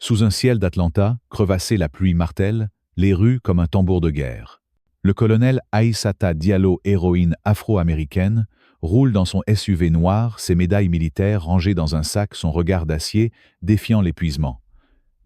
Sous un ciel d'Atlanta, crevassé la pluie martèle, les rues comme un tambour de guerre. Le colonel Aïssata Diallo, héroïne afro-américaine, roule dans son SUV noir, ses médailles militaires rangées dans un sac, son regard d'acier, défiant l'épuisement.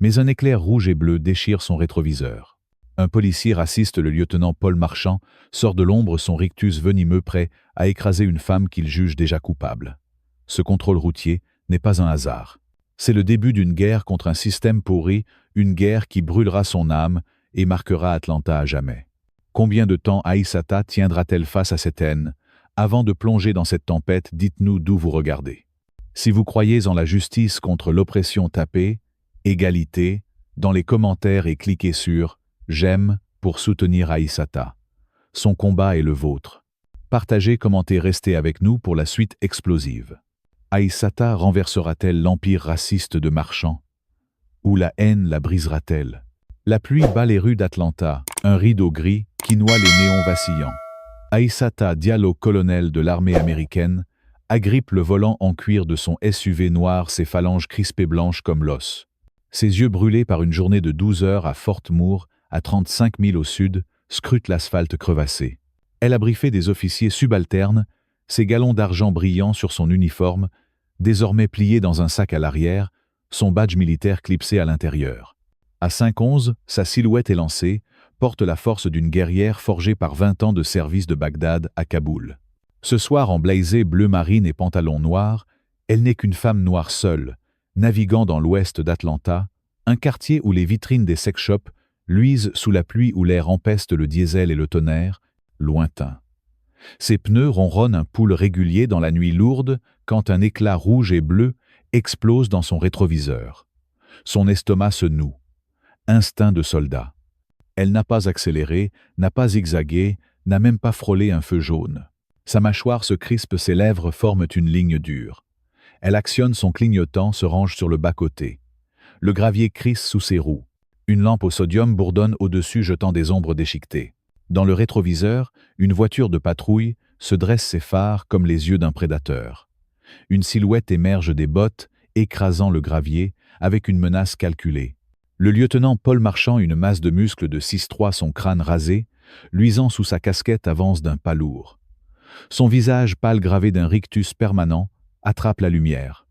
Mais un éclair rouge et bleu déchire son rétroviseur. Un policier raciste, le lieutenant Paul Marchand, sort de l'ombre son rictus venimeux prêt à écraser une femme qu'il juge déjà coupable. Ce contrôle routier n'est pas un hasard. C'est le début d'une guerre contre un système pourri, une guerre qui brûlera son âme et marquera Atlanta à jamais. Combien de temps Aïssata tiendra-t-elle face à cette haine? Avant de plonger dans cette tempête, dites-nous d'où vous regardez. Si vous croyez en la justice contre l'oppression, tapez « Égalité » dans les commentaires et cliquez sur « J'aime » pour soutenir Aïssata. Son combat est le vôtre. Partagez, commentez, restez avec nous pour la suite explosive. Aïssata renversera-t-elle l'empire raciste de Marchand? Ou la haine la brisera-t-elle? La pluie bat les rues d'Atlanta, un rideau gris qui noie les néons vacillants. Aïssata Diallo, colonel de l'armée américaine, agrippe le volant en cuir de son SUV noir, ses phalanges crispées blanches comme l'os. Ses yeux brûlés par une journée de 12 heures à Fort Moore, à 35 milles au sud, scrutent l'asphalte crevassé. Elle a briefé des officiers subalternes, ses galons d'argent brillants sur son uniforme, désormais plié dans un sac à l'arrière, son badge militaire clipsé à l'intérieur. À 5'11", sa silhouette élancée porte la force d'une guerrière forgée par 20 ans de service de Bagdad à Kaboul. Ce soir, en blasé bleu marine et pantalon noir, elle n'est qu'une femme noire seule, naviguant dans l'ouest d'Atlanta, un quartier où les vitrines des sex shops luisent sous la pluie, où l'air empeste le diesel et le tonnerre, lointain. Ses pneus ronronnent un pouls régulier dans la nuit lourde quand un éclat rouge et bleu explose dans son rétroviseur. Son estomac se noue. Instinct de soldat. Elle n'a pas accéléré, n'a pas zigzagué, n'a même pas frôlé un feu jaune. Sa mâchoire se crispe, ses lèvres forment une ligne dure. Elle actionne son clignotant, se range sur le bas-côté. Le gravier crisse sous ses roues. Une lampe au sodium bourdonne au-dessus, jetant des ombres déchiquetées. Dans le rétroviseur, une voiture de patrouille se dresse ses phares comme les yeux d'un prédateur. Une silhouette émerge des bottes, écrasant le gravier, avec une menace calculée. Le lieutenant Paul Marchand, une masse de muscles de 6'3", son crâne rasé, luisant sous sa casquette, avance d'un pas lourd. Son visage pâle gravé d'un rictus permanent attrape la lumière.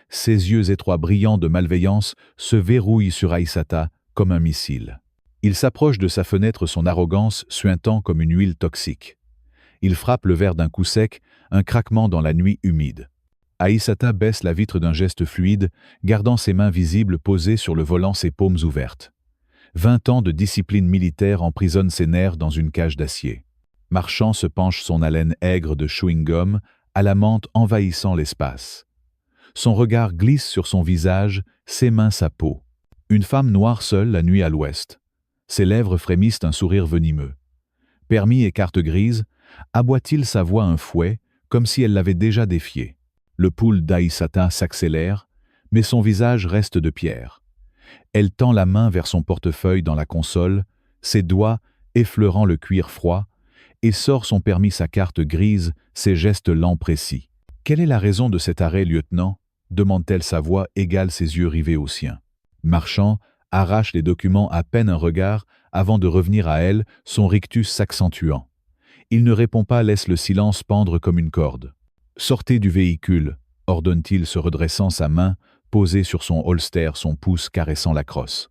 Ses yeux étroits brillants de malveillance se verrouillent sur Aïssata comme un missile. Il s'approche de sa fenêtre, son arrogance suintant comme une huile toxique. Il frappe le verre d'un coup sec, un craquement dans la nuit humide. Aïssata baisse la vitre d'un geste fluide, gardant ses mains visibles posées sur le volant, ses paumes ouvertes. 20 ans de discipline militaire emprisonnent ses nerfs dans une cage d'acier. Marchand se penche, son haleine aigre de chewing-gum, à la menthe envahissant l'espace. Son regard glisse sur son visage, ses mains, sa peau. Une femme noire seule la nuit à l'ouest. Ses lèvres frémissent un sourire venimeux. Permis et carte grise, aboie-t-il sa voix un fouet, comme si elle l'avait déjà défié. Le pouls d'Aïssata s'accélère, mais son visage reste de pierre. Elle tend la main vers son portefeuille dans la console, ses doigts effleurant le cuir froid, et sort son permis, sa carte grise, ses gestes lents précis. « Quelle est la raison de cet arrêt, lieutenant ?» demande-t-elle, sa voix égale, ses yeux rivés aux siens. Marchand arrache les documents, à peine un regard, avant de revenir à elle, son rictus s'accentuant. Il ne répond pas, laisse le silence pendre comme une corde. « Sortez du véhicule », ordonne-t-il, se redressant, sa main posée sur son holster, son pouce caressant la crosse.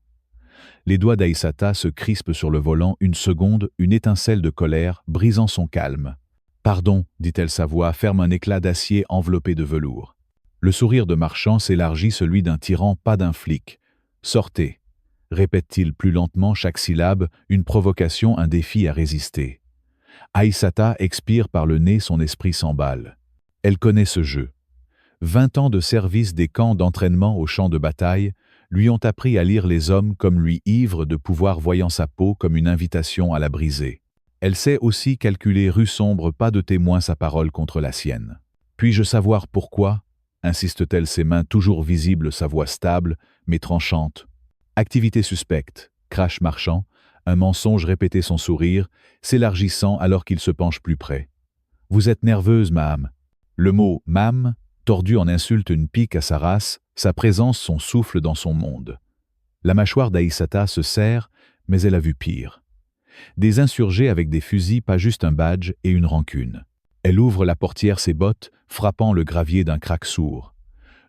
Les doigts d'Aïssata se crispent sur le volant, une seconde, une étincelle de colère brisant son calme. « Pardon », dit-elle, sa voix ferme un éclat d'acier enveloppé de velours. Le sourire de Marchand s'élargit, celui d'un tyran, pas d'un flic. « Sortez », répète-t-il plus lentement, chaque syllabe, une provocation, un défi à résister. Aïssata expire par le nez, son esprit s'emballe. Elle connaît ce jeu. 20 ans de service des camps d'entraînement au champ de bataille lui ont appris à lire les hommes comme lui, ivre de pouvoir, voyant sa peau comme une invitation à la briser. Elle sait aussi calculer rue sombre, pas de témoin, sa parole contre la sienne. « Puis-je savoir pourquoi ?» insiste-t-elle, ses mains toujours visibles, sa voix stable, mais tranchante. « Activité suspecte », crache Marchand, un mensonge répété, son sourire, s'élargissant alors qu'il se penche plus près. « Vous êtes nerveuse, ma'am. » Le mot « ma'am » tordu en insulte, une pique à sa race, sa présence, son souffle dans son monde. La mâchoire d'Aïssata se serre, mais elle a vu pire. Des insurgés avec des fusils, pas juste un badge et une rancune. Elle ouvre la portière ses bottes, frappant le gravier d'un crack sourd.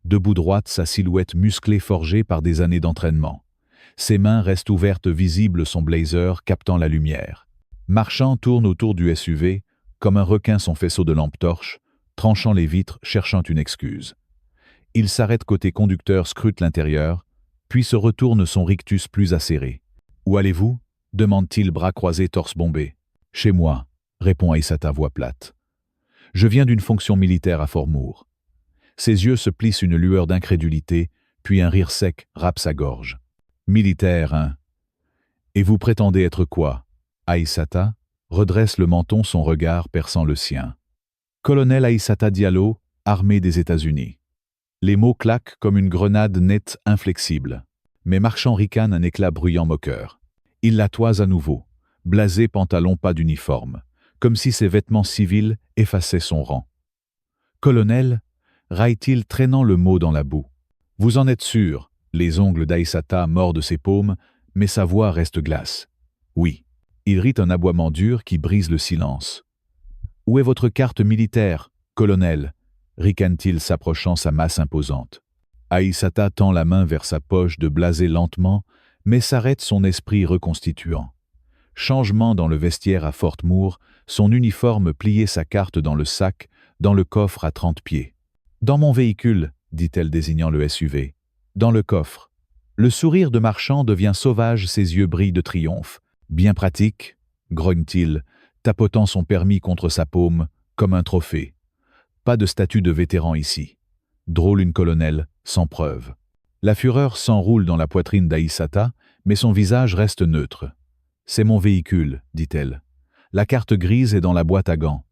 Debout droite, sa silhouette musclée forgée par des années d'entraînement. Ses mains restent ouvertes, visibles son blazer, captant la lumière. Marchand tourne autour du SUV, comme un requin son faisceau de lampe torche, tranchant les vitres, cherchant une excuse. Il s'arrête côté conducteur, scrute l'intérieur, puis se retourne, son rictus plus acéré. « Où allez-vous » demande-t-il, bras croisés, torse bombé. « Chez moi » répond Aïssata, voix plate. « Je viens d'une fonction militaire à Fort-Moor. » Ses yeux se plissent, une lueur d'incrédulité, puis un rire sec râpe sa gorge. « Militaire, hein? Et vous prétendez être quoi » Aïssata redresse le menton, son regard perçant le sien. « Colonel Aïssata Diallo, armée des États-Unis. » Les mots claquent comme une grenade nette, inflexible. Mais Marchand ricane un éclat bruyant moqueur. Il la toise à nouveau, blasé, pantalon, pas d'uniforme, comme si ses vêtements civils effaçaient son rang. « Colonel » raille-t-il, traînant le mot dans la boue. « Vous en êtes sûr ?» Les ongles d'Aïssata mordent ses paumes, mais sa voix reste glace. « Oui. » Il rit, un aboiement dur qui brise le silence. « Où est votre carte militaire, colonel ?» ricane-t-il, s'approchant, sa masse imposante. Aïssata tend la main vers sa poche de blasé lentement, mais s'arrête, son esprit reconstituant. Changement dans le vestiaire à Fort-Moor, son uniforme plié, sa carte dans le sac, dans le coffre à 30 pieds. « Dans mon véhicule » dit-elle, désignant le SUV. « Dans le coffre. » Le sourire de Marchand devient sauvage, ses yeux brillent de triomphe. « Bien pratique » grogne-t-il, tapotant son permis contre sa paume, comme un trophée. Pas de statut de vétéran ici. Drôle, une colonel, sans preuve. La fureur s'enroule dans la poitrine d'Aïssata, mais son visage reste neutre. « C'est mon véhicule » dit-elle. « La carte grise est dans la boîte à gants.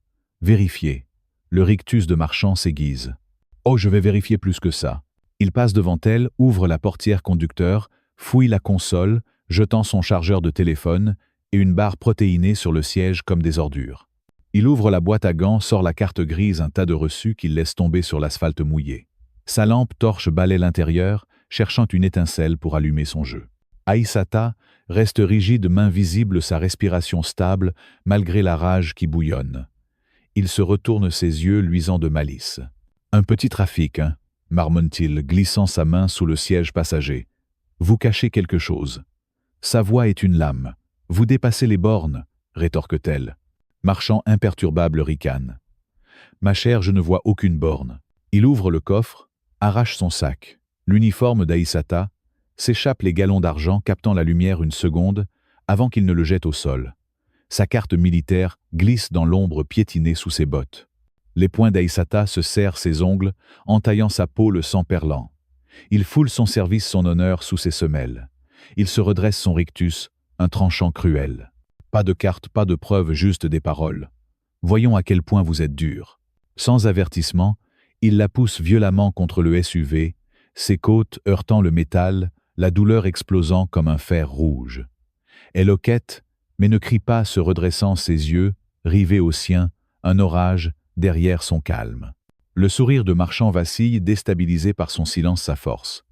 Vérifiez. » Le rictus de Marchand s'aiguise. « Oh, je vais vérifier plus que ça. » Il passe devant elle, ouvre la portière conducteur, fouille la console, jetant son chargeur de téléphone et une barre protéinée sur le siège comme des ordures. Il ouvre la boîte à gants, sort la carte grise, un tas de reçus qu'il laisse tomber sur l'asphalte mouillé. Sa lampe torche balaie l'intérieur, cherchant une étincelle pour allumer son jeu. Aïssata reste rigide, main visible, sa respiration stable, malgré la rage qui bouillonne. Il se retourne, ses yeux luisants de malice. « Un petit trafic, hein » marmonne-t-il, glissant sa main sous le siège passager. « Vous cachez quelque chose. » Sa voix est une lame. « Vous dépassez les bornes » rétorque-t-elle. Marchand imperturbable ricane. « Ma chère, je ne vois aucune borne. » Il ouvre le coffre, arrache son sac. L'uniforme d'Aïssata, s'échappe les galons d'argent, captant la lumière une seconde, avant qu'il ne le jette au sol. Sa carte militaire glisse dans l'ombre piétinée sous ses bottes. Les poings d'Aïssata se serrent, ses ongles, entaillant sa peau, le sang perlant. Il foule son service, son honneur sous ses semelles. Il se redresse, son rictus, un tranchant cruel. Pas de carte, pas de preuve, juste des paroles. Voyons à quel point vous êtes dur. Sans avertissement, il la pousse violemment contre le SUV, ses côtes heurtant le métal, la douleur explosant comme un fer rouge. Elle hoquette, mais ne crie pas, se redressant, ses yeux, rivés aux siens, un orage derrière son calme. Le sourire de Marchand vacille, déstabilisé par son silence, sa force.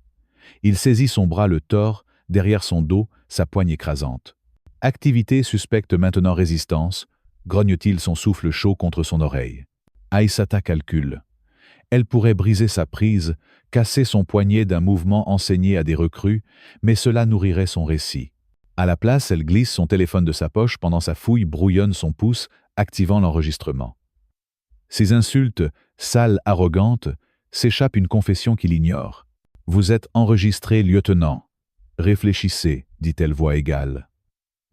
Il saisit son bras, le tord, derrière son dos, sa poigne écrasante. Activité suspecte maintenant, résistance, grogne-t-il, son souffle chaud contre son oreille. Aïssata calcule. Elle pourrait briser sa prise, casser son poignet d'un mouvement enseigné à des recrues, mais cela nourrirait son récit. À la place, elle glisse son téléphone de sa poche, pendant sa fouille brouillonne son pouce, activant l'enregistrement. Ces insultes, sales, arrogantes, s'échappe une confession qu'il ignore. « Vous êtes enregistré, lieutenant. » « Réfléchissez, » dit-elle, voix égale.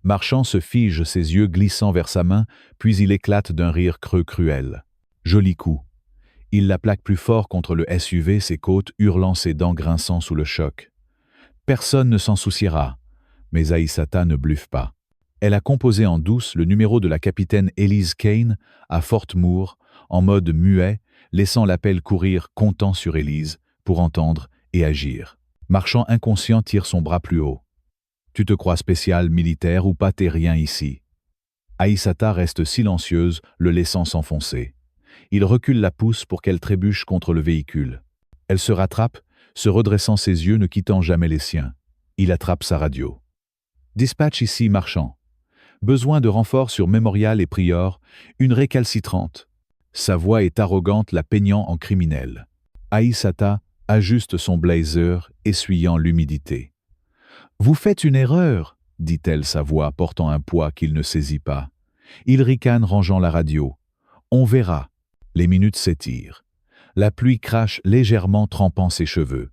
Marchand se fige, ses yeux glissant vers sa main, puis il éclate d'un rire creux, cruel. Joli coup. Il la plaque plus fort contre le SUV, ses côtes hurlant, ses dents grinçant sous le choc. Personne ne s'en souciera. Mais Aïssata ne bluffe pas. Elle a composé en douce le numéro de la capitaine Elise Kane à Fort-Moor, en mode muet, laissant l'appel courir, comptant sur Elise, pour entendre et agir. Marchand inconscient tire son bras plus haut. « Tu te crois spécial, militaire ou pas, t'es rien ici. » Aïssata reste silencieuse, le laissant s'enfoncer. Il recule la pousse pour qu'elle trébuche contre le véhicule. Elle se rattrape, se redressant, ses yeux ne quittant jamais les siens. Il attrape sa radio. Dispatch ici Marchand. Besoin de renfort sur Mémorial et Prior, une récalcitrante. Sa voix est arrogante, la peignant en criminel. Aïssata ajuste son blazer, essuyant l'humidité. « Vous faites une erreur !» dit-elle, sa voix portant un poids qu'il ne saisit pas. Il ricane, rangeant la radio. « On verra. » Les minutes s'étirent. La pluie crache légèrement, trempant ses cheveux.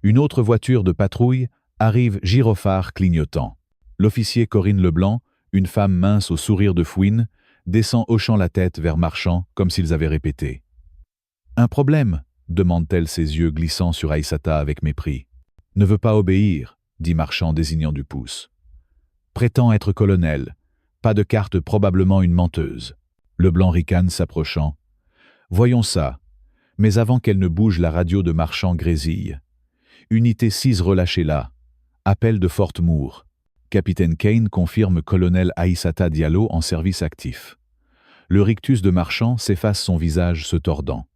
Une autre voiture de patrouille arrive, gyrophare clignotant. L'officier Corinne Leblanc, une femme mince au sourire de fouine, descend hochant la tête vers Marchand comme s'ils avaient répété. « Un problème ?» demande-t-elle, ses yeux glissant sur Aïssata avec mépris. « Ne veut pas obéir ?» dit Marchand désignant du pouce. « Prétend être colonel. Pas de carte, probablement une menteuse. » Leblanc ricane, s'approchant. « Voyons ça. » Mais avant qu'elle ne bouge, la radio de Marchand grésille. « Unité 6 relâchée là. Appel de Fort Moore. » Capitaine Kane confirme colonel Aïssata Diallo en service actif. Le rictus de Marchand s'efface, son visage se tordant.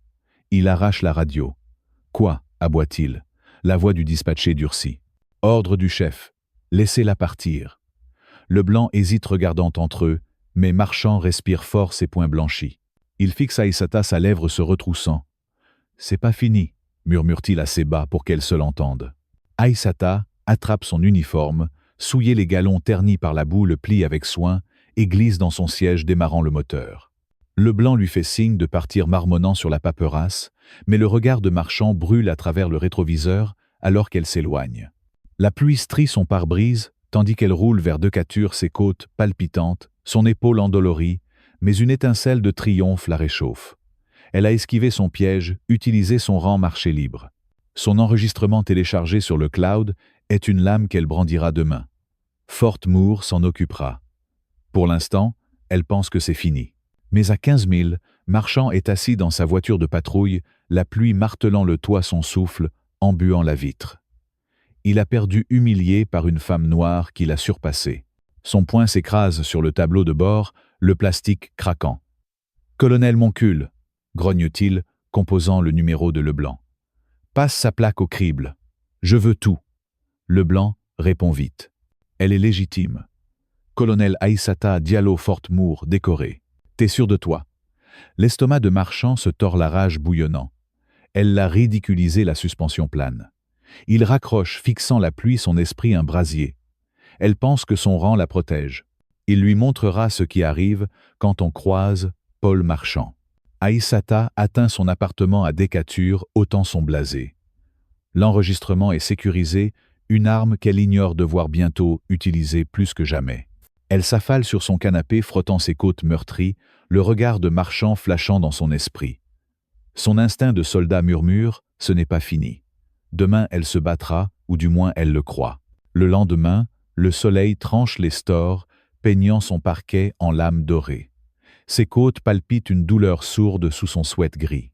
Il arrache la radio. « Quoi ?» aboie-t-il. La voix du dispatché durcit. « Ordre du chef. Laissez-la partir. » Leblanc hésite, regardant entre eux, mais Marchand respire fort, ses poings blanchis. Il fixe Aïssata, sa lèvre se retroussant. « C'est pas fini » murmure-t-il assez bas pour qu'elle se l'entende. Aïssata attrape son uniforme, souillé les galons ternis par la boue, le plie avec soin et glisse dans son siège, démarrant le moteur. Leblanc lui fait signe de partir, marmonnant sur la paperasse, mais le regard de Marchand brûle à travers le rétroviseur alors qu'elle s'éloigne. La pluie strie son pare-brise, tandis qu'elle roule vers Decatur, ses côtes palpitantes, son épaule endolorie, mais une étincelle de triomphe la réchauffe. Elle a esquivé son piège, utilisé son rang, marché libre. Son enregistrement téléchargé sur le cloud est une lame qu'elle brandira demain. Fort Moore s'en occupera. Pour l'instant, elle pense que c'est fini. Mais à 15 000, Marchand est assis dans sa voiture de patrouille, la pluie martelant le toit, son souffle, embuant la vitre. Il a perdu, humilié par une femme noire qui l'a surpassé. Son poing s'écrase sur le tableau de bord, le plastique craquant. « Colonel Moncule !» grogne-t-il, composant le numéro de Leblanc. « Passe sa plaque au crible. Je veux tout. » Leblanc répond vite. Elle est légitime. Colonel Aïssata Diallo Fort Moore, décoré. T'es sûr de toi? L'estomac de Marchand se tord, la rage bouillonnant. Elle l'a ridiculisé, la suspension plane. Il raccroche, fixant la pluie, son esprit un brasier. Elle pense que son rang la protège. Il lui montrera ce qui arrive quand on croise Paul Marchand. Aïssata atteint son appartement à Decatur, ôtant son blasé. L'enregistrement est sécurisé, une arme qu'elle ignore devoir bientôt utiliser plus que jamais. Elle s'affale sur son canapé, frottant ses côtes meurtries, le regard de Marchand flashant dans son esprit. Son instinct de soldat murmure, ce n'est pas fini. Demain, elle se battra, ou du moins elle le croit. Le lendemain, le soleil tranche les stores, peignant son parquet en lames dorées. Ses côtes palpitent, une douleur sourde sous son sweat gris.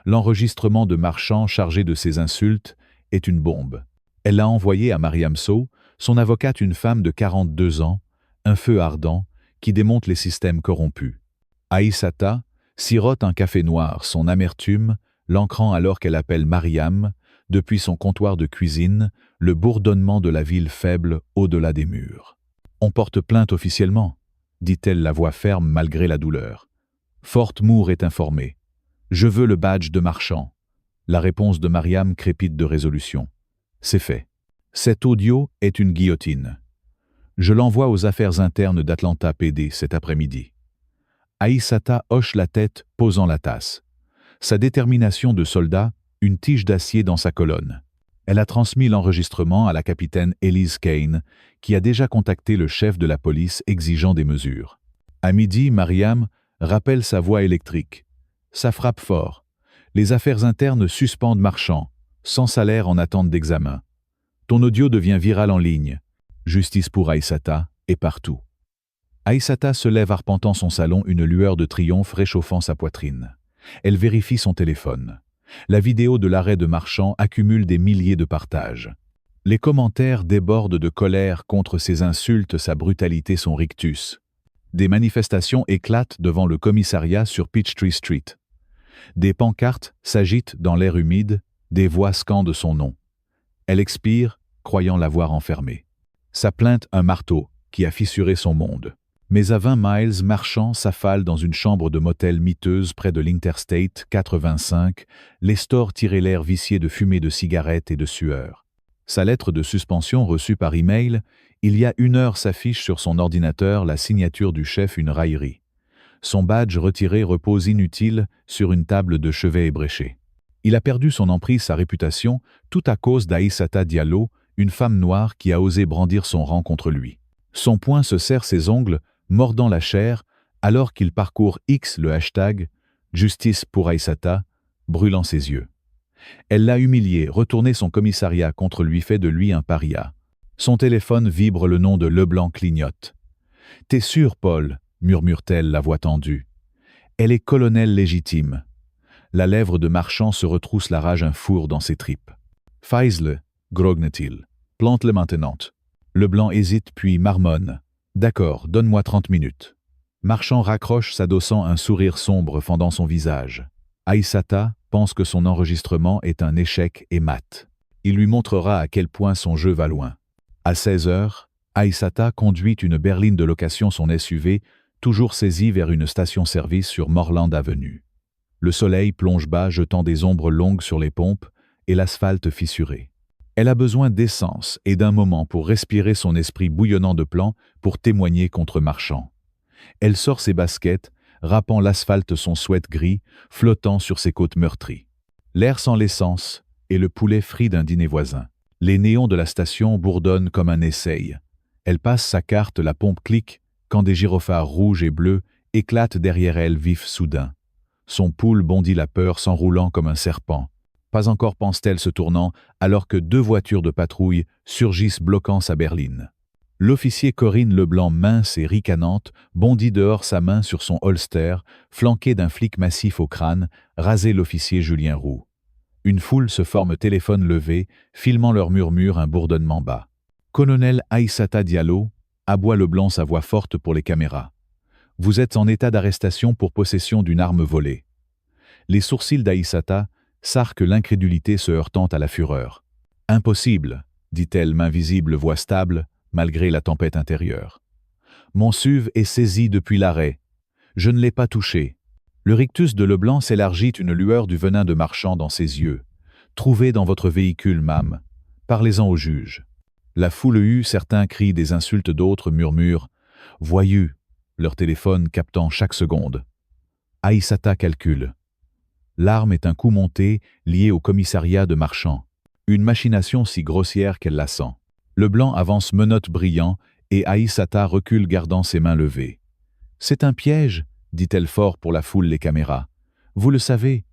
L'enregistrement de Marchand, chargé de ses insultes, est une bombe. Elle l'a envoyé à Mariam Sow, son avocate, une femme de 42 ans, un feu ardent qui démonte les systèmes corrompus. Aïssata sirote un café noir, son amertume, l'ancrant alors qu'elle appelle Mariam, depuis son comptoir de cuisine, le bourdonnement de la ville faible au-delà des murs. « On porte plainte officiellement », dit-elle, la voix ferme malgré la douleur. Fort Moore est informé. « Je veux le badge de Marchand. » La réponse de Mariam crépite de résolution. C'est fait. Cet audio est une guillotine. Je l'envoie aux affaires internes d'Atlanta PD cet après-midi. Aïssata hoche la tête, posant la tasse. Sa détermination de soldat, une tige d'acier dans sa colonne. Elle a transmis l'enregistrement à la capitaine Elise Kane, qui a déjà contacté le chef de la police exigeant des mesures. À midi, Mariam rappelle sa voix électrique. Ça frappe fort. Les affaires internes suspendent Marchand, sans salaire, en attente d'examen. Ton audio devient viral en ligne. Justice pour Aïssata, et partout. Aïssata se lève, arpentant son salon, une lueur de triomphe réchauffant sa poitrine. Elle vérifie son téléphone. La vidéo de l'arrêt de Marchand accumule des milliers de partages. Les commentaires débordent de colère contre ses insultes, sa brutalité, son rictus. Des manifestations éclatent devant le commissariat sur Peachtree Street. Des pancartes s'agitent dans l'air humide, des voix scandent son nom. Elle expire, croyant l'avoir enfermé. Sa plainte un marteau qui a fissuré son monde. Mais à 20 miles, Marchand s'affale dans une chambre de motel miteuse près de l'Interstate 85, les stores tiraient l'air vicié de fumée de cigarettes et de sueur. Sa lettre de suspension reçue par email, il y a 1 heure s'affiche sur son ordinateur la signature du chef une raillerie. Son badge retiré repose inutile sur une table de chevet ébréchée. Il a perdu son emprise, sa réputation, tout à cause d'Aïssata Diallo, une femme noire qui a osé brandir son rang contre lui. Son poing se serre ses ongles, mordant la chair, alors qu'il parcourt X le hashtag « Justice pour Aïssata », brûlant ses yeux. Elle l'a humilié, retourné son commissariat contre lui, fait de lui un paria. Son téléphone vibre, le nom de Leblanc clignote. « T'es sûr, Paul ?» murmure-t-elle, la voix tendue. Elle est colonel légitime. La lèvre de Marchand se retrousse, la rage un four dans ses tripes. « Faisle » grogne-t-il. « Plante-le maintenant. » Leblanc hésite puis marmonne. « D'accord, donne-moi 30 minutes. » Marchand raccroche, s'adossant, un sourire sombre fendant son visage. Aïssata pense que son enregistrement est un échec et mat. Il lui montrera à quel point son jeu va loin. À 16 heures, Aïssata conduit une berline de location, son SUV, toujours saisi, vers une station-service sur Morland Avenue. Le soleil plonge bas, jetant des ombres longues sur les pompes et l'asphalte fissuré. Elle a besoin d'essence et d'un moment pour respirer, son esprit bouillonnant de plans pour témoigner contre Marchand. Elle sort ses baskets, râpant l'asphalte, son sweat gris, flottant sur ses côtes meurtries. L'air sans l'essence et le poulet frit d'un dîner voisin. Les néons de la station bourdonnent comme un essaim. Elle passe sa carte, la pompe clique, quand des gyrophares rouges et bleus éclatent derrière elle, vifs soudain. Son pouls bondit, la peur s'enroulant comme un serpent. Pas encore, pense-t-elle, se tournant, alors que 2 voitures de patrouille surgissent, bloquant sa berline. L'officier Corinne Leblanc, mince et ricanante, bondit dehors, sa main sur son holster, flanqué d'un flic massif au crâne, rasé l'officier Julien Roux. Une foule se forme, téléphone levé, filmant leur murmure, un bourdonnement bas. Colonel Aïssata Diallo, aboie Leblanc, sa voix forte pour les caméras. Vous êtes en état d'arrestation pour possession d'une arme volée. Les sourcils d'Aïssata s'arquent, l'incrédulité se heurtant à la fureur. Impossible, dit-elle, main visible, voix stable, malgré la tempête intérieure. Mon SUV est saisi depuis l'arrêt. Je ne l'ai pas touché. Le rictus de Leblanc s'élargit, une lueur du venin de Marchand dans ses yeux. Trouvé dans votre véhicule, ma'am. Parlez-en au juge. La foule hue, certains crient des insultes, d'autres murmurent « Voyus », leur téléphone captant chaque seconde. Aïssata calcule. L'arme est un coup monté, lié au commissariat de Marchand. Une machination si grossière qu'elle la sent. Leblanc avance, menottes brillant, et Aïssata recule, gardant ses mains levées. « C'est un piège », dit-elle fort pour la foule, les caméras. « Vous le savez ».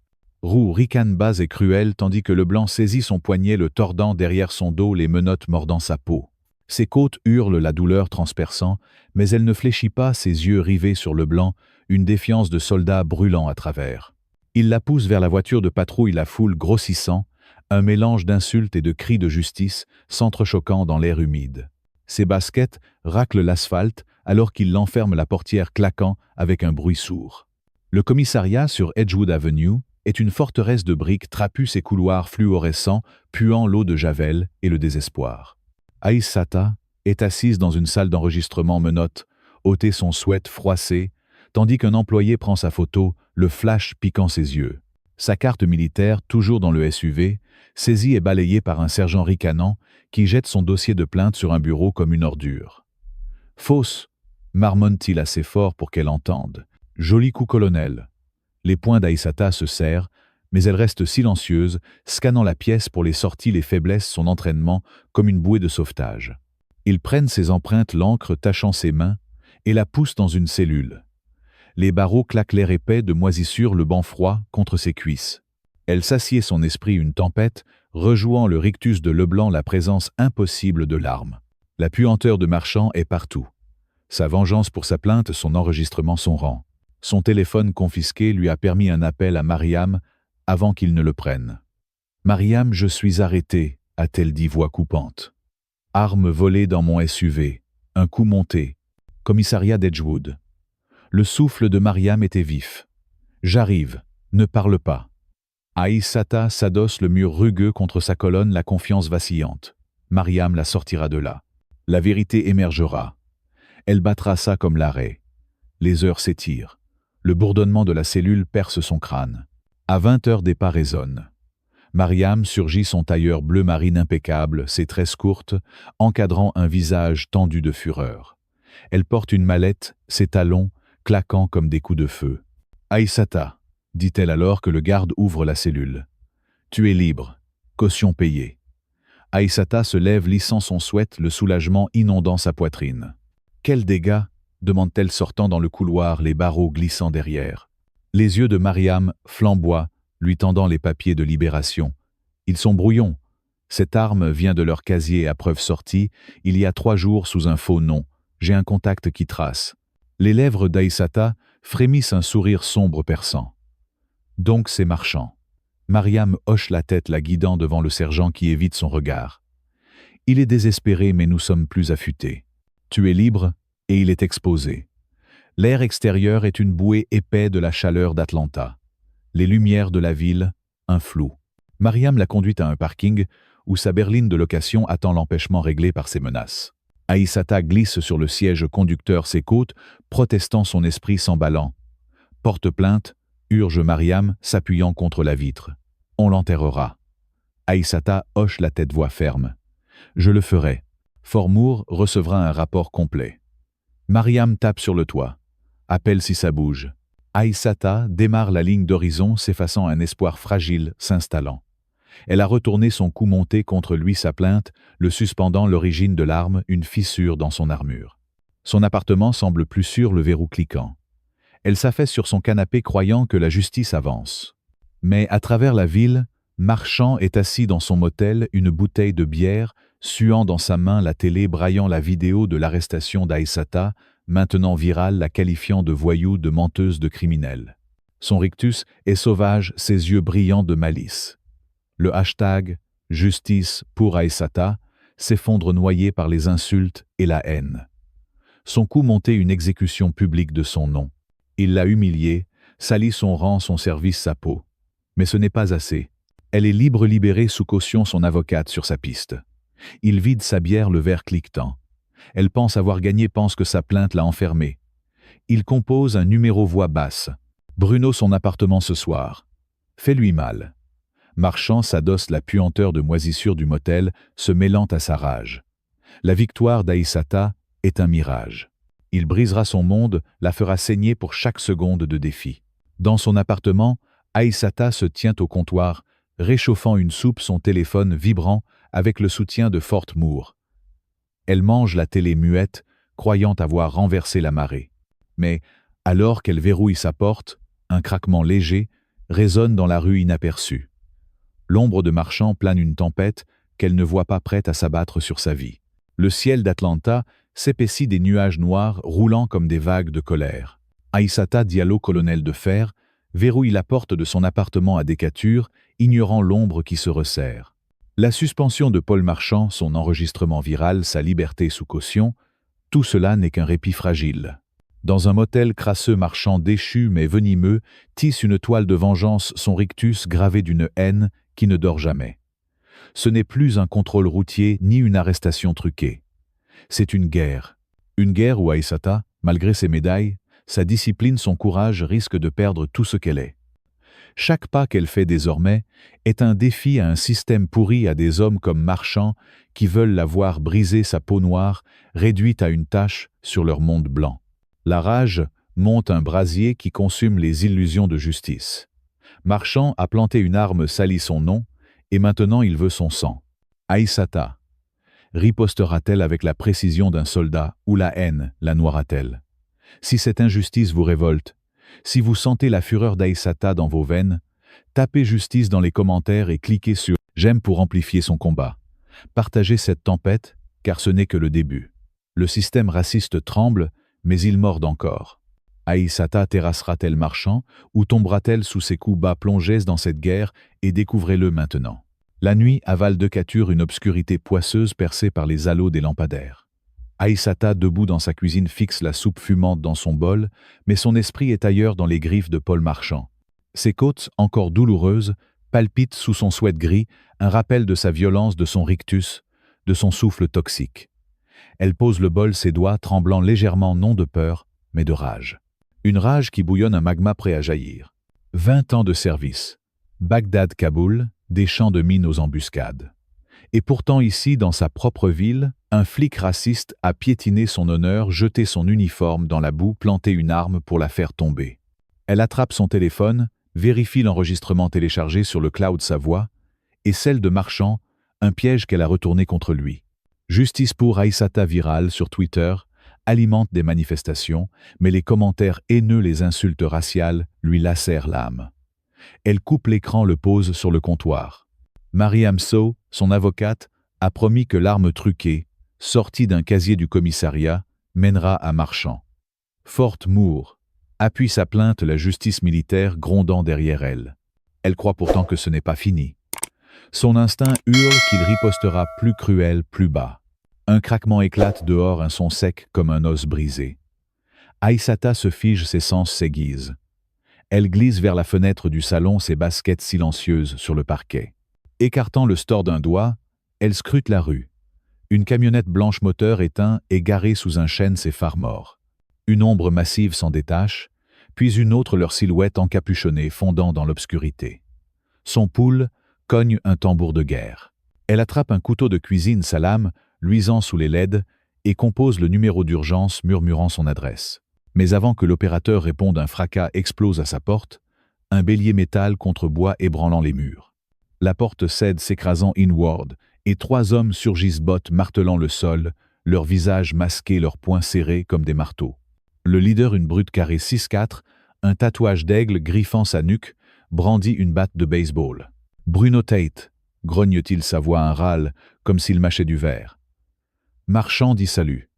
Roux ricane bas et cruel, tandis que Leblanc saisit son poignet, le tordant derrière son dos, les menottes mordant sa peau. Ses côtes hurlent, la douleur transperçant, mais elle ne fléchit pas, ses yeux rivés sur Leblanc, une défiance de soldat brûlant à travers. Il la pousse vers la voiture de patrouille, la foule grossissant, un mélange d'insultes et de cris de justice s'entrechoquant dans l'air humide. Ses baskets raclent l'asphalte alors qu'il l'enferme, la portière claquant avec un bruit sourd. Le commissariat sur Edgewood Avenue est une forteresse de briques, trapues, ses couloirs fluorescents, puant l'eau de javel et le désespoir. Aïssata est assise dans une salle d'enregistrement, menottes, ôter son sweat froissé, tandis qu'un employé prend sa photo, le flash piquant ses yeux. Sa carte militaire, toujours dans le SUV, saisie et balayée par un sergent ricanant qui jette son dossier de plainte sur un bureau comme une ordure. « Fausse !» marmonne-t-il assez fort pour qu'elle entende. « Joli coup, colonel !» Les poings d'Aïssata se serrent, mais elle reste silencieuse, scannant la pièce pour les sorties, les faiblesses, son entraînement, comme une bouée de sauvetage. Ils prennent ses empreintes, l'encre tachant ses mains, et la poussent dans une cellule. Les barreaux claquent, l'air épais de moisissure, le banc froid contre ses cuisses. Elle s'assied, son esprit une tempête, rejouant le rictus de Leblanc, la présence impossible de l'arme. La puanteur de Marchand est partout. Sa vengeance pour sa plainte, son enregistrement, son rang. Son téléphone confisqué lui a permis un appel à Mariam avant qu'il ne le prenne. « Mariam, je suis arrêtée », a-t-elle dit, voix coupante. Arme volée dans mon SUV. Un coup monté. Commissariat d'Edgewood. Le souffle de Mariam était vif. « J'arrive. Ne parle pas. » Aïssata s'adosse, le mur rugueux contre sa colonne, la confiance vacillante. Mariam la sortira de là. La vérité émergera. Elle battra ça comme l'arrêt. Les heures s'étirent. Le bourdonnement de la cellule perce son crâne. À 20 heures des pas résonnent. Mariam surgit, son tailleur bleu marine impeccable, ses tresses courtes, encadrant un visage tendu de fureur. Elle porte une mallette, ses talons claquant comme des coups de feu. « Aïssata », dit-elle alors que le garde ouvre la cellule. « Tu es libre. Caution payée. » Aïssata se lève, lissant son sweat, le soulagement inondant sa poitrine. « Quels dégâts ?» demande-t-elle, sortant dans le couloir, les barreaux glissant derrière. Les yeux de Mariam flamboient, lui tendant les papiers de libération. Ils sont brouillons. Cette arme vient de leur casier à preuve sortie, il y a 3 jours sous un faux nom. J'ai un contact qui trace. Les lèvres d'Aïssata frémissent, un sourire sombre perçant. Donc c'est Marchand. Mariam hoche la tête, la guidant devant le sergent qui évite son regard. Il est désespéré, mais nous sommes plus affûtés. Tu es libre et il est exposé. L'air extérieur est une bouée épais de la chaleur d'Atlanta. Les lumières de la ville, un flou. Mariam l'a conduite à un parking où sa berline de location attend l'empêchement réglé par ses menaces. Aïssata glisse sur le siège conducteur, ses côtes, protestant, son esprit s'emballant. « Porte plainte », urge Mariam, s'appuyant contre la vitre. « On l'enterrera. » Aïssata hoche la tête, voix ferme. « Je le ferai. Fort Moore recevra un rapport complet. » Mariam tape sur le toit. Appelle si ça bouge. Aïssata démarre la ligne d'horizon, s'effaçant, un espoir fragile s'installant. Elle a retourné, son cou monté contre lui, sa plainte, le suspendant, l'origine de l'arme, une fissure dans son armure. Son appartement semble plus sûr, le verrou cliquant. Elle s'affaisse sur son canapé, croyant que la justice avance. Mais à travers la ville, Marchand est assis dans son motel, une bouteille de bière, suant dans sa main, la télé braillant la vidéo de l'arrestation d'Aïssata, maintenant virale, la qualifiant de voyou, de menteuse, de criminelle. Son rictus est sauvage, ses yeux brillants de malice. Le hashtag « Justice pour Aïssata » s'effondre, noyé par les insultes et la haine. Son coup monté, une exécution publique de son nom. Il l'a humiliée, sali son rang, son service, sa peau. Mais ce n'est pas assez. Elle est libre, libérée sous caution, son avocate sur sa piste. Il vide sa bière, le verre cliquetant. Elle pense avoir gagné, pense que sa plainte l'a enfermée. Il compose un numéro, voix basse. Bruno, son appartement ce soir. Fais-lui mal. Marchand s'adosse, la puanteur de moisissure du motel se mêlant à sa rage. La victoire d'Aïssata est un mirage. Il brisera son monde, la fera saigner pour chaque seconde de défi. Dans son appartement, Aïssata se tient au comptoir, réchauffant une soupe, son téléphone vibrant avec le soutien de Fort Moore. Elle mange la télé muette, croyant avoir renversé la marée. Mais, alors qu'elle verrouille sa porte, un craquement léger résonne dans la rue inaperçue. L'ombre de Marchand plane, une tempête qu'elle ne voit pas, prête à s'abattre sur sa vie. Le ciel d'Atlanta s'épaissit, des nuages noirs roulant comme des vagues de colère. Aïssata Diallo, colonel de fer, verrouille la porte de son appartement à Decatur, ignorant l'ombre qui se resserre. La suspension de Paul Marchand, son enregistrement viral, sa liberté sous caution, tout cela n'est qu'un répit fragile. Dans un motel crasseux, Marchand, déchu mais venimeux, tisse une toile de vengeance, son rictus gravé d'une haine qui ne dort jamais. Ce n'est plus un contrôle routier ni une arrestation truquée. C'est une guerre où Aïssata, malgré ses médailles, sa discipline, son courage, risque de perdre tout ce qu'elle est. Chaque pas qu'elle fait désormais est un défi à un système pourri, à des hommes comme Marchand qui veulent la voir briser, sa peau noire, réduite à une tache sur leur monde blanc. La rage monte, un brasier qui consume les illusions de justice. Marchand a planté une arme, sali son nom, et maintenant il veut son sang. Aïssata ripostera-t-elle avec la précision d'un soldat, ou la haine la noiera-t-elle? Si cette injustice vous révolte, si vous sentez la fureur d'Aïssata dans vos veines, tapez justice dans les commentaires et cliquez sur « J'aime » pour amplifier son combat. Partagez cette tempête, car ce n'est que le début. Le système raciste tremble, mais il morde encore. Aïssata terrassera-t-elle Marchand, ou tombera-t-elle sous ses coups bas? Plongez dans cette guerre et découvrez-le maintenant. La nuit avale Decatur, une obscurité poisseuse percée par les halos des lampadaires. Aïssata, debout dans sa cuisine, fixe la soupe fumante dans son bol, mais son esprit est ailleurs, dans les griffes de Paul Marchand. Ses côtes, encore douloureuses, palpitent sous son sweat gris, un rappel de sa violence, de son rictus, de son souffle toxique. Elle pose le bol, ses doigts tremblant légèrement, non de peur, mais de rage. Une rage qui bouillonne, un magma prêt à jaillir. 20 ans de service. Bagdad-Kaboul, des champs de mines aux embuscades. Et pourtant ici, dans sa propre ville, un flic raciste a piétiné son honneur, jeté son uniforme dans la boue, planté une arme pour la faire tomber. Elle attrape son téléphone, vérifie l'enregistrement téléchargé sur le cloud sa voix, et celle de Marchand, un piège qu'elle a retourné contre lui. Justice pour Aïssata virale sur Twitter alimente des manifestations, mais les commentaires haineux, les insultes raciales lui lacèrent l'âme. Elle coupe l'écran, le pose sur le comptoir. Mariam Sow, son avocate, a promis que l'arme truquée, sortie d'un casier du commissariat, mènera à Marchand. Fort Moore appuie sa plainte, la justice militaire grondant derrière elle. Elle croit pourtant que ce n'est pas fini. Son instinct hurle qu'il ripostera plus cruel, plus bas. Un craquement éclate dehors, un son sec comme un os brisé. Aïssata se fige, ses sens s'aiguisent. Elle glisse vers la fenêtre du salon, ses baskets silencieuses sur le parquet. Écartant le store d'un doigt, elle scrute la rue. Une camionnette blanche moteur éteint est garée sous un chêne, ses phares morts. Une ombre massive s'en détache, puis une autre, leur silhouette encapuchonnée fondant dans l'obscurité. Son pouls cogne un tambour de guerre. Elle attrape un couteau de cuisine, sa lame, luisant sous les LED, et compose le numéro d'urgence, murmurant son adresse. Mais avant que l'opérateur réponde, un fracas explose à sa porte, un bélier métal contre bois ébranlant les murs. La porte cède, s'écrasant inward, et 3 hommes surgissent, bottes martelant le sol, leurs visages masqués, leurs poings serrés comme des marteaux. Le leader, une brute carrée 6'4", un tatouage d'aigle griffant sa nuque, brandit une batte de baseball. « Bruno Tate », grogne-t-il, sa voix un râle, comme s'il mâchait du verre. Marchand dit salut.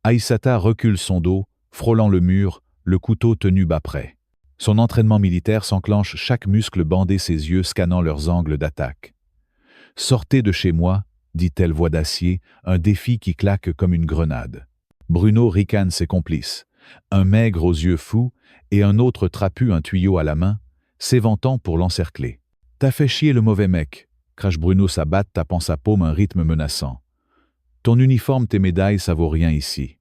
Aïssata recule son dos, frôlant le mur, le couteau tenu bas près. Son entraînement militaire s'enclenche, chaque muscle bandé, ses yeux scannant leurs angles d'attaque. « Sortez de chez moi », dit-elle, voix d'acier, un défi qui claque comme une grenade. Bruno ricane ses complices, un maigre aux yeux fous et un autre trapu, un tuyau à la main, s'éventant pour l'encercler. « T'as fait chier le mauvais mec », crache Bruno, sa batte tapant sa paume, un rythme menaçant. « Ton uniforme, tes médailles, ça vaut rien ici. »